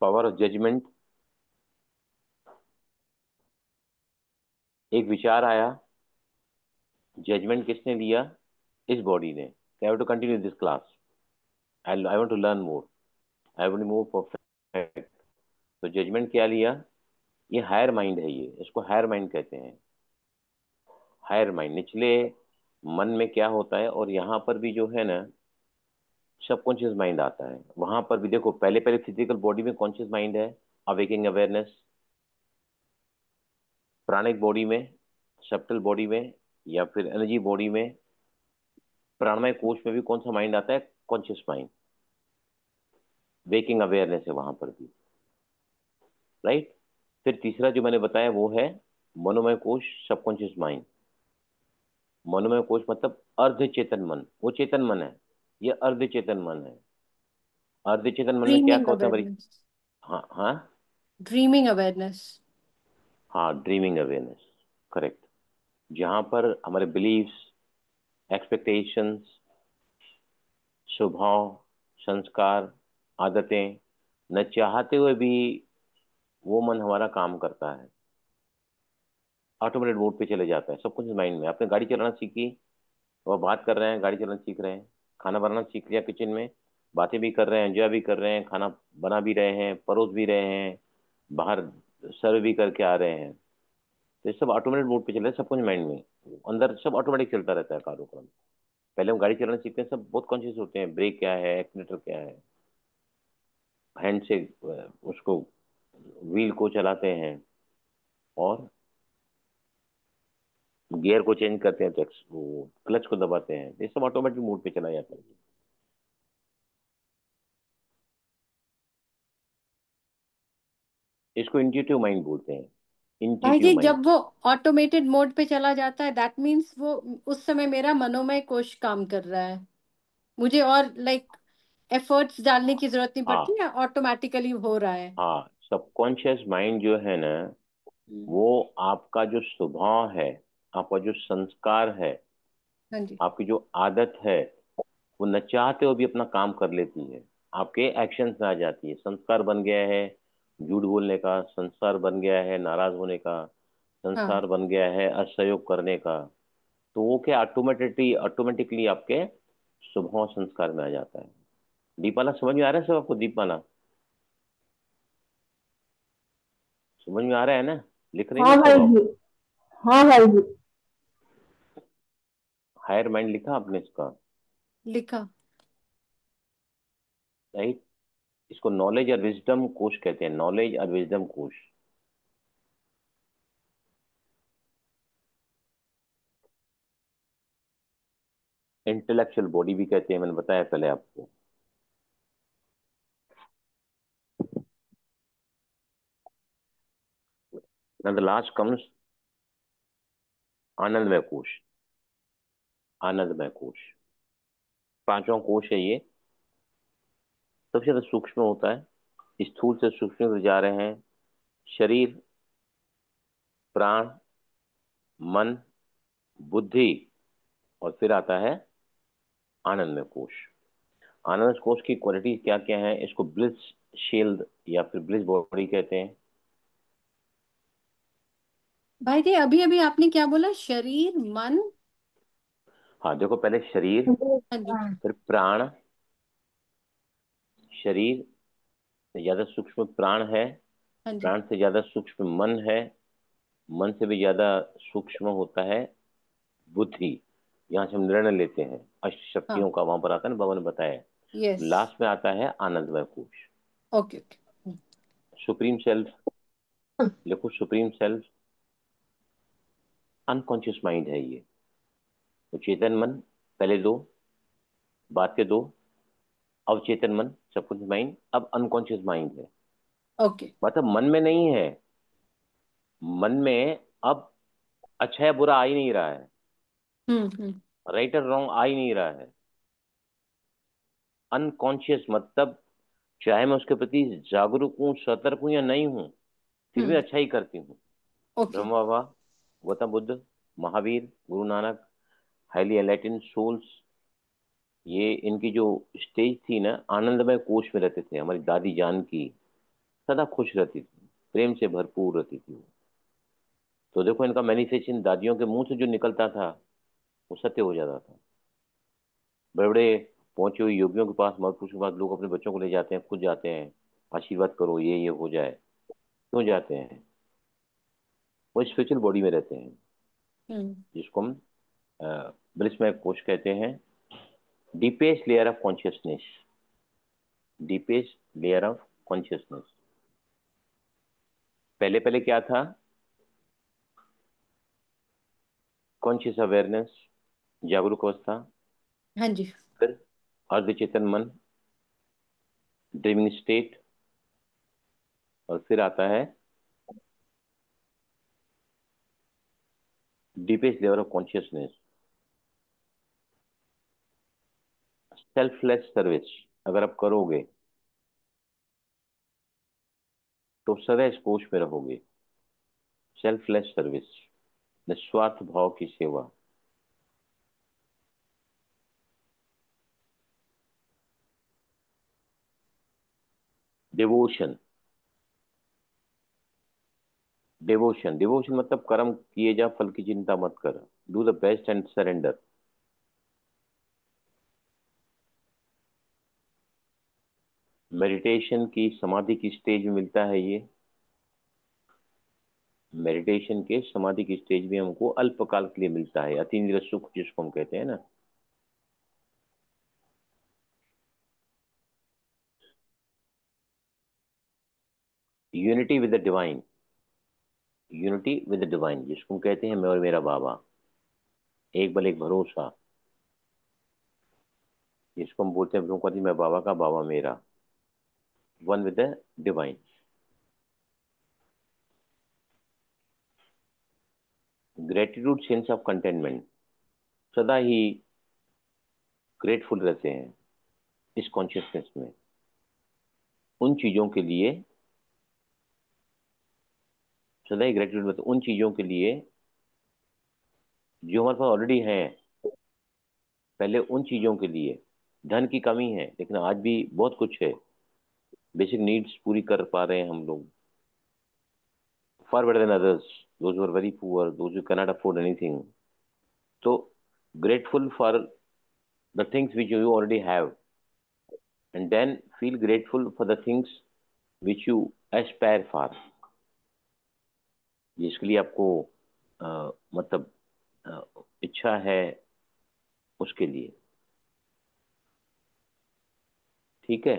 पावर ऑफ जजमेंट। एक विचार आया, जजमेंट किसने लिया? इस बॉडी ने। I have to continue this class, I want to learn more, I want to move perfect. तो जजमेंट क्या लिया? ये हायर माइंड है, ये इसको हायर माइंड कहते हैं। हायर माइंड, निचले मन में क्या होता है, और यहाँ पर भी जो है ना सबकॉन्शियस माइंड आता है। वहां पर भी देखो, पहले पहले फिजिकल बॉडी में कॉन्शियस माइंड है, अवेकिंग अवेयरनेस। प्राणिक बॉडी में, सेप्टल बॉडी में, या फिर एनर्जी बॉडी में, प्राणमय कोश में भी कौन सा माइंड आता है? कॉन्शियस माइंड, वेकिंग अवेयरनेस है वहां पर भी। राइट। फिर तीसरा जो मैंने बताया वो है मनोमय कोश, सबकॉन्शियस माइंड। मनोमय कोश मतलब अर्ध चेतन मन, वो चेतन मन है, ये अर्ध चेतन मन है। अर्ध चेतन मन में क्या ड्रीमिंग होता है हमारी? अवेयरनेस। हाँ हाँ, ड्रीमिंग अवेयरनेस। हाँ ड्रीमिंग अवेयरनेस, करेक्ट। जहां पर हमारे बिलीव्स, एक्सपेक्टेशंस, स्वभाव, संस्कार, आदतें, न चाहते हुए भी वो मन हमारा काम करता है, ऑटोमेटेड मोड पे चले जाता है, सब कुछ माइंड में। आपने गाड़ी चलाना सीखी, वो बात कर रहे हैं, गाड़ी चलाना सीख रहे हैं, खाना बनाना सीख लिया किचन में, बातें भी कर रहे हैं, एंजॉय भी कर रहे हैं, खाना बना भी रहे हैं, परोस भी रहे हैं, बाहर सर्व भी करके आ रहे हैं। तो ये सब ऑटोमेटेड मोड पे चल रहा है, सब कुछ माइंड में, अंदर सब ऑटोमेटिक चलता रहता है कार्यक्रम। पहले हम गाड़ी चलाना सीखते हैं, सब बहुत कॉन्शियस होते हैं, ब्रेक क्या है, एक्सीलेटर क्या है, हैंड से उसको व्हील को चलाते हैं, और गियर को चेंज करते हैं, तो वो क्लच को दबाते हैं, ये सब ऑटोमेटिक मोड पे चला जाता है। इसको इंट्यूटिव माइंड बोलते हैं, भाई इंट्यूटिव जी, माइंड। जब वो ऑटोमेटेड मोड पे चला जाता है, दैट मीन्स वो उस समय मेरा मनोमय कोश काम कर रहा है। मुझे और लाइक एफर्ट्स डालने की जरूरत नहीं हाँ पड़ती, या ऑटोमेटिकली हो रहा है। हाँ, सबकॉन्शियस माइंड जो है ना, वो आपका जो स्वभाव है, आपका जो संस्कार है, हाँ जी। आपकी जो आदत है, वो न चाहते हो भी अपना काम कर लेती है, आपके एक्शन में आ जाती है। संस्कार बन गया है झूठ बोलने का, संस्कार बन गया है नाराज होने का, हाँ। संस्कार बन गया है असहयोग करने का, तो वो क्या ऑटोमेटिकली ऑटोमेटिकली आपके स्वभाव संस्कार में आ जाता है। दीपाला समझ में आ रहा है सब आपको? दीपाला समझ में आ रहा है ना? लिख रही ना हाँ सब भाई आप? जी। हाँ भाई जी। हायर माइंड लिखा आपने इसका? लिखा। राइट। इसको नॉलेज और विजडम कोश कहते हैं, नॉलेज और विजडम कोश। इंटेलेक्चुअल बॉडी भी कहते हैं, मैंने बताया पहले आपको। Now the last comes आनंदमय कोश। आनंदमय कोश पांचवा कोश है ये, सबसे ज्यादा सूक्ष्म होता है, स्थूल से सूक्ष्म में जा रहे हैं। शरीर, प्राण, मन, बुद्धि, और फिर आता है आनंदमय कोश। आनंद कोश की क्वालिटी क्या क्या है? इसको ब्लिस शील्ड या फिर ब्लिस बॉडी कहते हैं। भाई जी, अभी अभी आपने क्या बोला? शरीर, मन। हाँ देखो, पहले शरीर, हाँ जी। हाँ। फिर प्राण, शरीर से ज्यादा सूक्ष्म प्राण है, हाँ जी। प्राण से ज्यादा सूक्ष्म मन है, मन से भी ज्यादा सूक्ष्म होता है बुद्धि, यहाँ से हम निर्णय लेते हैं, अष्ट हाँ। शक्तियों का वहां पर आता है ना, बाबा ने बताया। यस। लास्ट में आता है आनंदमय कोश, ओके ओके। Supreme self. लिखो सुप्रीम सेल्फ, अनकॉन्शियस माइंड है ये। तो चेतन मन पहले दो, बाद के दो अवचेतन मन, सब कुछ माइंड, अब अनकॉन्शियस माइंड है। ओके। मतलब मन में नहीं है, मन में अब अच्छा या बुरा आ ही नहीं रहा है, हम्म। राइट और रॉन्ग आ ही नहीं रहा है। अनकॉन्शियस मतलब चाहे मैं उसके प्रति जागरूक हूँ, सतर्क हूँ या नहीं हूँ, फिर भी हम्म। अच्छा ही करती हूँ। ओके। ब्रह्म बाबा, Gautam Buddha, Mahavir, Guru Nanak, highly enlightened souls, ये इनकी जो स्टेज थी ना, आनंदमय कोश में रहते थे। हमारी दादी जान की सदा खुश रहती थी, प्रेम से भरपूर रहती थी वो। तो देखो इनका मैनिफेस्टेशन दादियों के मुंह से जो निकलता था वो सत्य हो जाता था। बड़े बड़े पहुंचे हुए योगियों के पास, महापुरुषों के पास लोग अपने बच्चों को ले जाते हैं, खुद जाते हैं, आशीर्वाद करो ये हो जाए। क्यों जाते हैं? वो स्पिरिचुअल बॉडी में रहते हैं, हम्म। जिसको हम ब्लिसमय कोश कहते हैं, deepest layer of consciousness. Deepest layer of consciousness. पहले पहले क्या था? कॉन्शियस अवेयरनेस, जागरूक अवस्था, हाँ जी। फिर अर्धचेतन मन, ड्रीमिंग स्टेट, और फिर आता है deepest level of consciousness, selfless service. अगर आप करोगे तो सदा इस कोश में रहोगे। सेल्फलेस सर्विस, निस्वार्थ भाव की सेवा। डिवोशन, डिवोशन, डिवोशन मतलब कर्म किए जा, फल की चिंता मत कर, do the best and surrender. Meditation की, समाधि की स्टेज में मिलता है ये। मेडिटेशन के समाधि की स्टेज में हमको अल्पकाल के लिए मिलता है, अतीन्द्रिय सुख जिसको हम कहते हैं ना। Unity with the divine, unity with the divine जिसको हम कहते हैं मैं और मेरा बाबा, एक बल एक भरोसा, जिसको हम बोलते हैं ब्रह्मपति मैं बाबा का, बाबा मेरा, one with the divine. Gratitude, sense of containment, सदा ही ग्रेटफुल रहते हैं इस कॉन्शियसनेस में उन चीजों के लिए, सदा ही ग्रेटिट्यूड में उन चीजों के लिए जो हमारे पास ऑलरेडी है। पहले उन चीजों के लिए, धन की कमी है लेकिन आज भी बहुत कुछ है, बेसिक नीड्स पूरी कर पा रहे हैं हम लोग, far better than others, those who are very poor, those who cannot afford anything. So grateful for the things which you already have, and then feel grateful for the things which you aspire for, जिसके लिए आपको मतलब इच्छा है उसके लिए। ठीक है।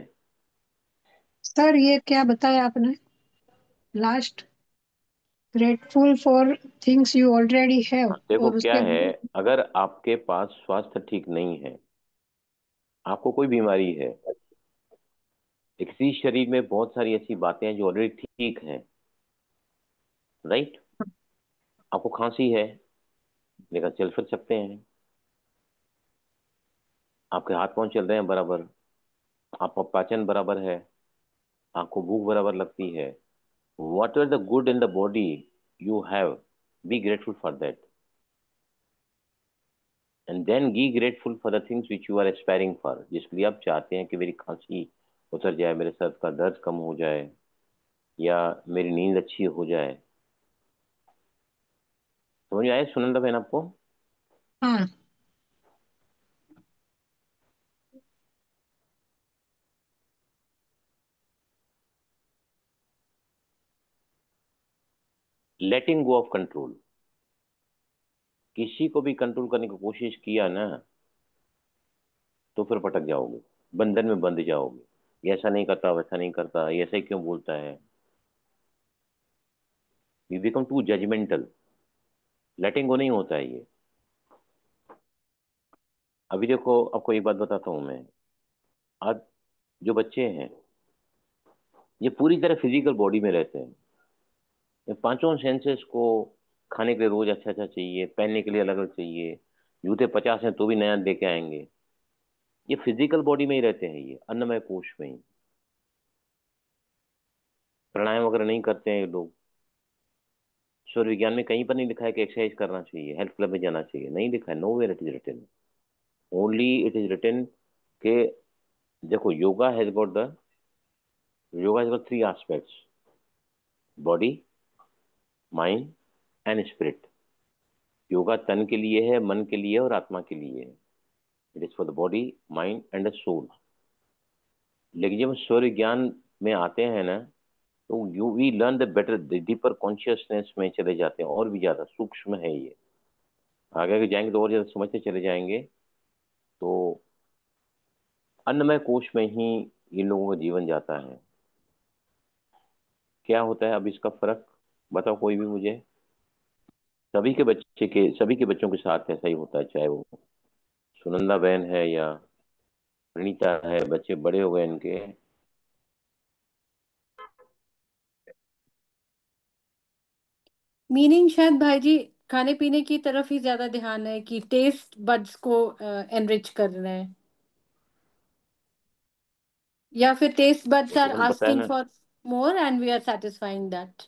सर ये क्या बताया आपने last? Grateful for things you already have, हाँ, देखो और क्या उसके है, बाद अगर आपके पास स्वास्थ्य ठीक नहीं है, आपको कोई बीमारी है, इसी शरीर में बहुत सारी ऐसी बातें हैं जो ऑलरेडी ठीक है, राइट। आपको खांसी है लेकिन चल फिर सकते हैं, आपके हाथ पांव चल रहे हैं बराबर, आपका पाचन बराबर है, आपको भूख बराबर लगती है। Whatever the good in the body you have, be grateful for that, and then be grateful for the things which you are aspiring for, जिसके लिए आप चाहते हैं कि मेरी खांसी उतर जाए, मेरे सर का दर्द कम हो जाए, या मेरी नींद अच्छी हो जाए। समझ में आए सुनंदा बहन आपको? हाँ। लेटिंग गो ऑफ कंट्रोल, किसी को भी कंट्रोल करने की कोशिश किया ना तो फिर भटक जाओगे, बंधन में बंध जाओगे। ये ऐसा नहीं करता, वैसा नहीं करता, ये ऐसा ही क्यों बोलता है, यू बिकम टू जजमेंटल। लेटिंग गो नहीं होता है ये। अभी देखो आपको एक बात बताता हूँ मैं, आज जो बच्चे हैं ये पूरी तरह फिजिकल बॉडी में रहते हैं, ये पांचों सेंसेस को खाने के लिए रोज अच्छा अच्छा चाहिए, पहनने के लिए अलग अलग चाहिए, जूते 50 हैं तो भी नया लेके आएंगे। ये फिजिकल बॉडी में ही रहते हैं, ये अन्नमय कोश में ही। प्राणायाम वगैरह नहीं करते हैं ये लोग। सूर्य विज्ञान में कहीं पर नहीं लिखा है कि एक्सरसाइज करना चाहिए, हेल्थ क्लब में जाना चाहिए, नहीं लिखा है, nowhere it is written. Only it is written के देखो yoga has got 3 aspects, body, mind and spirit. Yoga तन के लिए है, मन के लिए और आत्मा के लिए है। It is for the body, mind and the soul. लेकिन जब हम सूर्य ज्ञान में आते हैं ना, तो you we learn the better, deeper consciousness में चले जाते हैं, और भी ज्यादा सूक्ष्म है ये। आगे आगे जाएंगे तो और ज्यादा समझते चले जाएंगे। तो अन्नमय कोश में ही इन लोगों का जीवन जाता है। क्या होता है अब इसका फर्क, बताओ कोई भी मुझे। सभी के बच्चों के साथ ऐसा ही होता है, चाहे वो सुनंदा बहन है या प्रणीता है, बच्चे बड़े हो गए इनके। मीनिंग शायद भाई जी खाने पीने की तरफ ही ज्यादा ध्यान है कि टेस्ट बड्स को एनरिच कर रहे हैं, या फिर टेस्ट बड्स आर जैसे मैंने बताया आस्किंग ना, for more and we are satisfying that.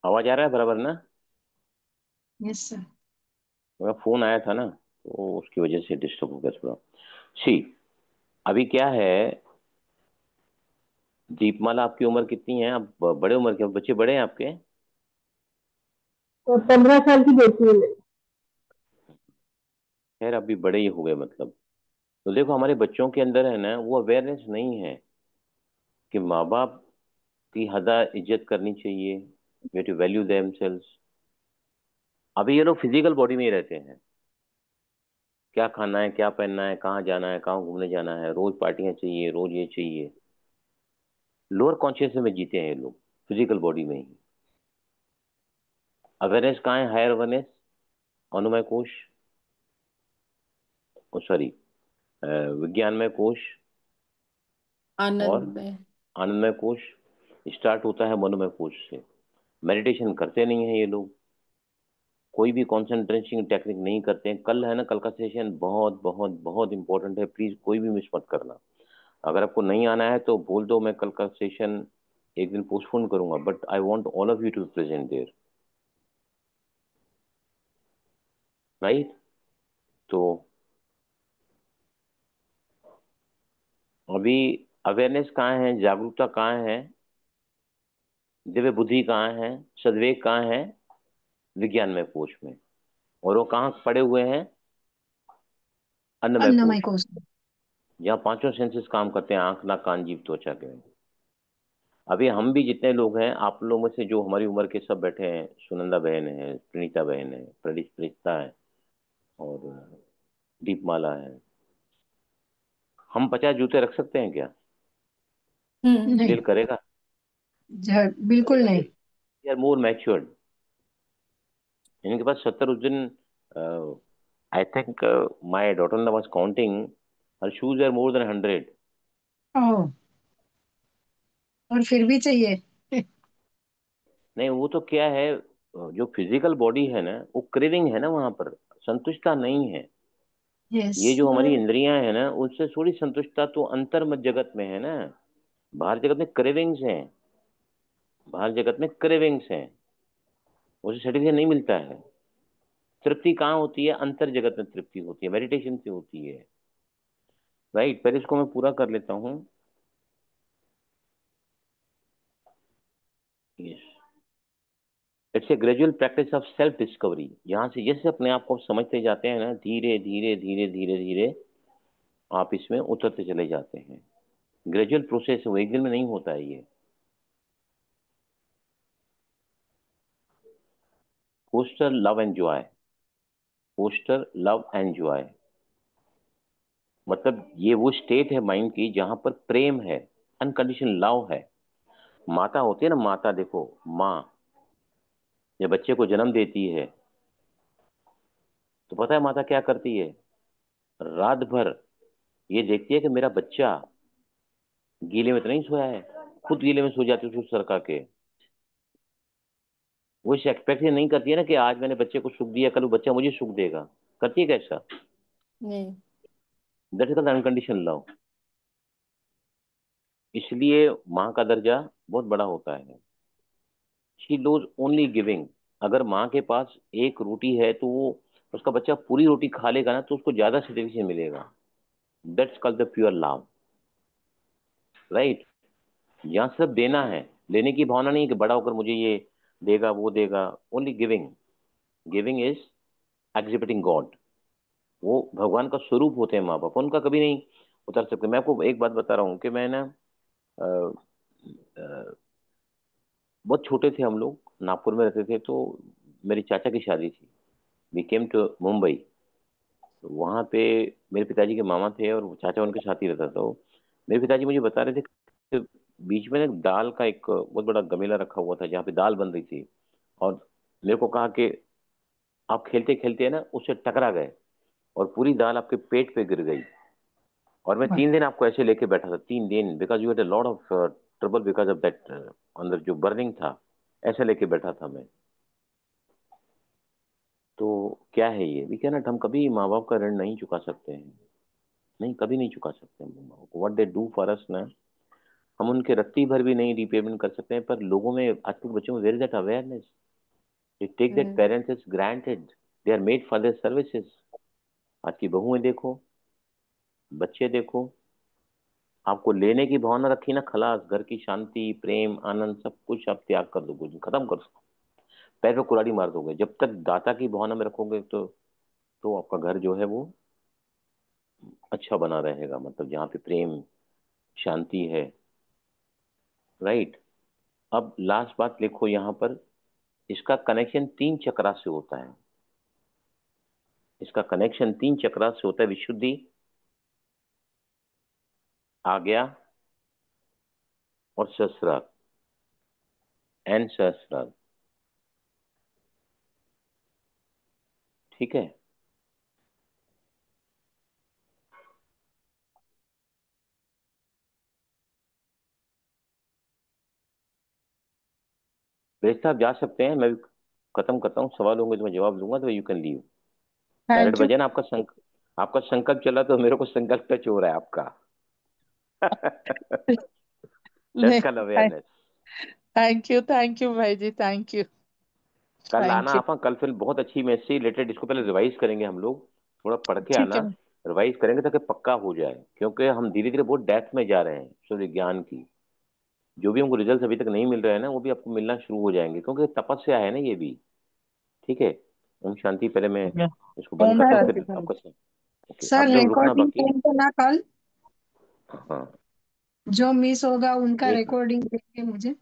आवाज आ रहा है बराबर ना? Yes sir. मेरा फोन आया था ना, तो उसकी वजह से डिस्टर्ब हो गया थोड़ा। सी, अभी क्या है, दीपमाला आपकी उम्र कितनी है? आप बड़े उम्र के बच्चे बड़े हैं आपके? तो 15 साल की बेटी है मेरी। खैर अभी बड़े ही हो गए मतलब। तो देखो हमारे बच्चों के अंदर है ना वो अवेयरनेस नहीं है कि माँ बाप की हदा इज्जत करनी चाहिए, वे टू वैल्यू देमसेल्व्स। अभी ये लोग फिजिकल बॉडी में ही रहते हैं, क्या खाना है, क्या पहनना है, कहाँ जाना है, कहाँ घूमने जाना है, रोज पार्टियां चाहिए, रोज ये चाहिए। लोअर कॉन्शियस में जीते हैं ये लोग, फिजिकल बॉडी में ही। अवेयरनेस कहाँ है? हायर अवेयरनेस अनुमय कोश, सॉरी, विज्ञानमय कोश और आनंद में। आनंदमय कोश। स्टार्ट होता है मनोमय कोश से। मेडिटेशन करते नहीं है ये लोग, कोई भी कॉन्सेंट्रेशन टेक्निक नहीं करते हैं। कल है ना, कल का सेशन बहुत बहुत बहुत इंपॉर्टेंट है, प्लीज कोई भी मिस मत करना। अगर आपको नहीं आना है तो बोल दो, मैं कल का सेशन एक दिन पोस्टपोन करूंगा, but I want all of you to present there, right? तो अभी अवेयरनेस कहाँ है, जागरूकता कहाँ है, दिव्य बुद्धि कहाँ है, सद्विवेक कहाँ है? विज्ञानमय कोश में। और वो कहाँ पड़े हुए हैं? अन्नमय अन्नमय कोश, कोश। जहाँ पांचों सेंसेस काम करते हैं, आंख नाक कान जीभ त्वचा के। अभी हम भी जितने लोग हैं, आप लोगों में से जो हमारी उम्र के सब बैठे हैं, सुनंदा बहन है, प्रणीता बहन है, प्रीता है और दीपमाला है, हम 50 जूते रख सकते हैं क्या? नहीं, दिल करेगा? बिल्कुल नहीं। Are more matured. इनके पास 70 उस दिन, I think my daughter was counting, her shoes are more than 100। Oh, और फिर भी चाहिए। नहीं वो तो क्या है, जो फिजिकल बॉडी है ना वो क्रेविंग है ना, वहां पर संतुष्टता नहीं है। यस। ये जो हमारी इंद्रियां है ना उनसे थोड़ी संतुष्टता तो अंतर जगत में है ना। बाहर जगत में क्रेविंग्स हैं, बाहर जगत में क्रेविंग्स हैं, उसे सर्टिफिकेट नहीं मिलता है। तृप्ति कहाँ होती है? अंतर जगत में तृप्ति होती है, मेडिटेशन से होती है, राइट? पहले इसको मैं पूरा कर लेता हूँ। It's a gradual practice of self discovery. यहाँ से जैसे अपने आप को समझते जाते हैं ना, धीरे धीरे धीरे धीरे धीरे आप इसमें उतरते चले जाते हैं। ग्रेजुअल प्रोसेस है, वो एक दिन में नहीं होता है ये। Foster love and joy, foster love and joy, मतलब ये वो स्टेट है माइंड की जहां पर प्रेम है, अनकंडीशनल लव है। माता होती है ना, माता देखो, माँ जब बच्चे को जन्म देती है तो पता है माता क्या करती है? रात भर ये देखती है कि मेरा बच्चा गीले में तो नहीं सोया है, खुद गीले में सो जाती है उसको सरका के। वो इसे एक्सपेक्ट नहीं करती है ना कि आज मैंने बच्चे को सुख दिया, कल वो बच्चा मुझे सुख देगा। करती है कैसा? नहीं। That is unconditional love. इसलिए माँ का दर्जा बहुत बड़ा होता है। She dose only giving. अगर माँ के पास एक रोटी है तो वो, उसका बच्चा पूरी रोटी खा लेगा ना तो उसको ज्यादा सेटिस्फेक्शन मिलेगा। That's called the pure love, right? यहाँ सिर्फ देना है, लेने की भावना नहीं कि बड़ा होकर मुझे ये देगा वो देगा। Only giving. Giving is exhibiting God. वो भगवान का स्वरूप होते हैं माँ बाप, उनका कभी नहीं उतर सकते। मैं आपको एक बात बता रहा हूँ कि मैं ना, अ, अ, बहुत छोटे थे हम लोग, नागपुर में रहते थे, तो मेरी चाचा की शादी थी। We came to Mumbai. तो वहाँ पे मेरे पिताजी के मामा थे और वो चाचा उनके साथ ही रहता था। तो मेरे पिताजी मुझे बता रहे थे कि बीच में ना दाल का एक बहुत बड़ा गमेला रखा हुआ था जहाँ पे दाल बन रही थी, और मेरे को कहा कि आप खेलते खेलते ना उससे टकरा गए और पूरी दाल आपके पेट पे गिर गई, और मैं 3 दिन आपको ऐसे लेके बैठा था, 3 दिन, because you had a lot of trouble because of that, अंदर जो बर्निंग था, ऐसे लेके बैठा था मैं। तो क्या है ये, भी क्या ना, हम कभी माँ बाप का ऋण नहीं चुका सकते हैं, नहीं कभी नहीं चुका सकते हैं। What they do for us ना, हम उनके रत्ती भर भी नहीं रीपेमेंट कर सकते हैं, पर लोगों में, आजकल के बच्चों में, where is that awareness? They take that parents is granted, they are made for their services. आज की बहुएं देखो, बच्चे देखो, आपको लेने की भावना रखी ना, खलास, घर की शांति, प्रेम, आनंद, सब कुछ आप त्याग कर दो, कुछ खत्म कर दो, पैर पे कुल्हाड़ी मार दोगे। जब तक दाता की भावना में रखोगे तो आपका घर जो है वो अच्छा बना रहेगा, मतलब जहाँ पे प्रेम, शांति है। राइट। अब लास्ट बात लिखो यहाँ पर, इसका कनेक्शन 3 चक्रा से होता है। इसका कनेक्शन 3 चक्रा से होता है, विशुद्धि, आज्ञा और सहस्रार, एंड सहस्रार। ठीक है। बेस्ता आप जा सकते हैं, मैं भी खत्म करता हूँ। सवाल होंगे तो मैं जवाब दूंगा, तो यू कैन लीव। पैरेट थैंक यू। भजन, आपका संकल्प चला तो मेरे को संकल्प टच हो रहा है आपका। नहीं, that's called awareness. Thank you भाई जी, थैंक यू। कल आना थैंक यू। आप, कल फिर बहुत अच्छी मैथ से रिलेटेड, इसको पहले रिवाइज करेंगे हम लोग, थोड़ा पढ़ के ठीक आना, है। रिवाइज करेंगे ताकि पक्का हो जाए, क्योंकि हम धीरे धीरे बहुत डेप्थ में जा रहे हैं सूर्य विज्ञान की। जो भी हमको रिजल्ट अभी तक नहीं मिल रहे हैं ना, वो भी आपको मिलना शुरू हो जाएंगे, क्योंकि तपस्या है ना ये भी। ठीक है। ओम शांति। पहले मैं इसको बंद ओम करता हूँ, शांति फिर भाई। आपका। ओके, सर आप जब रुकना रिकॉर्डिंग बाकी। सेंड करना कल, हाँ, जो मिस होगा उनका एक रिकॉर्डिंग देंगे मुझे।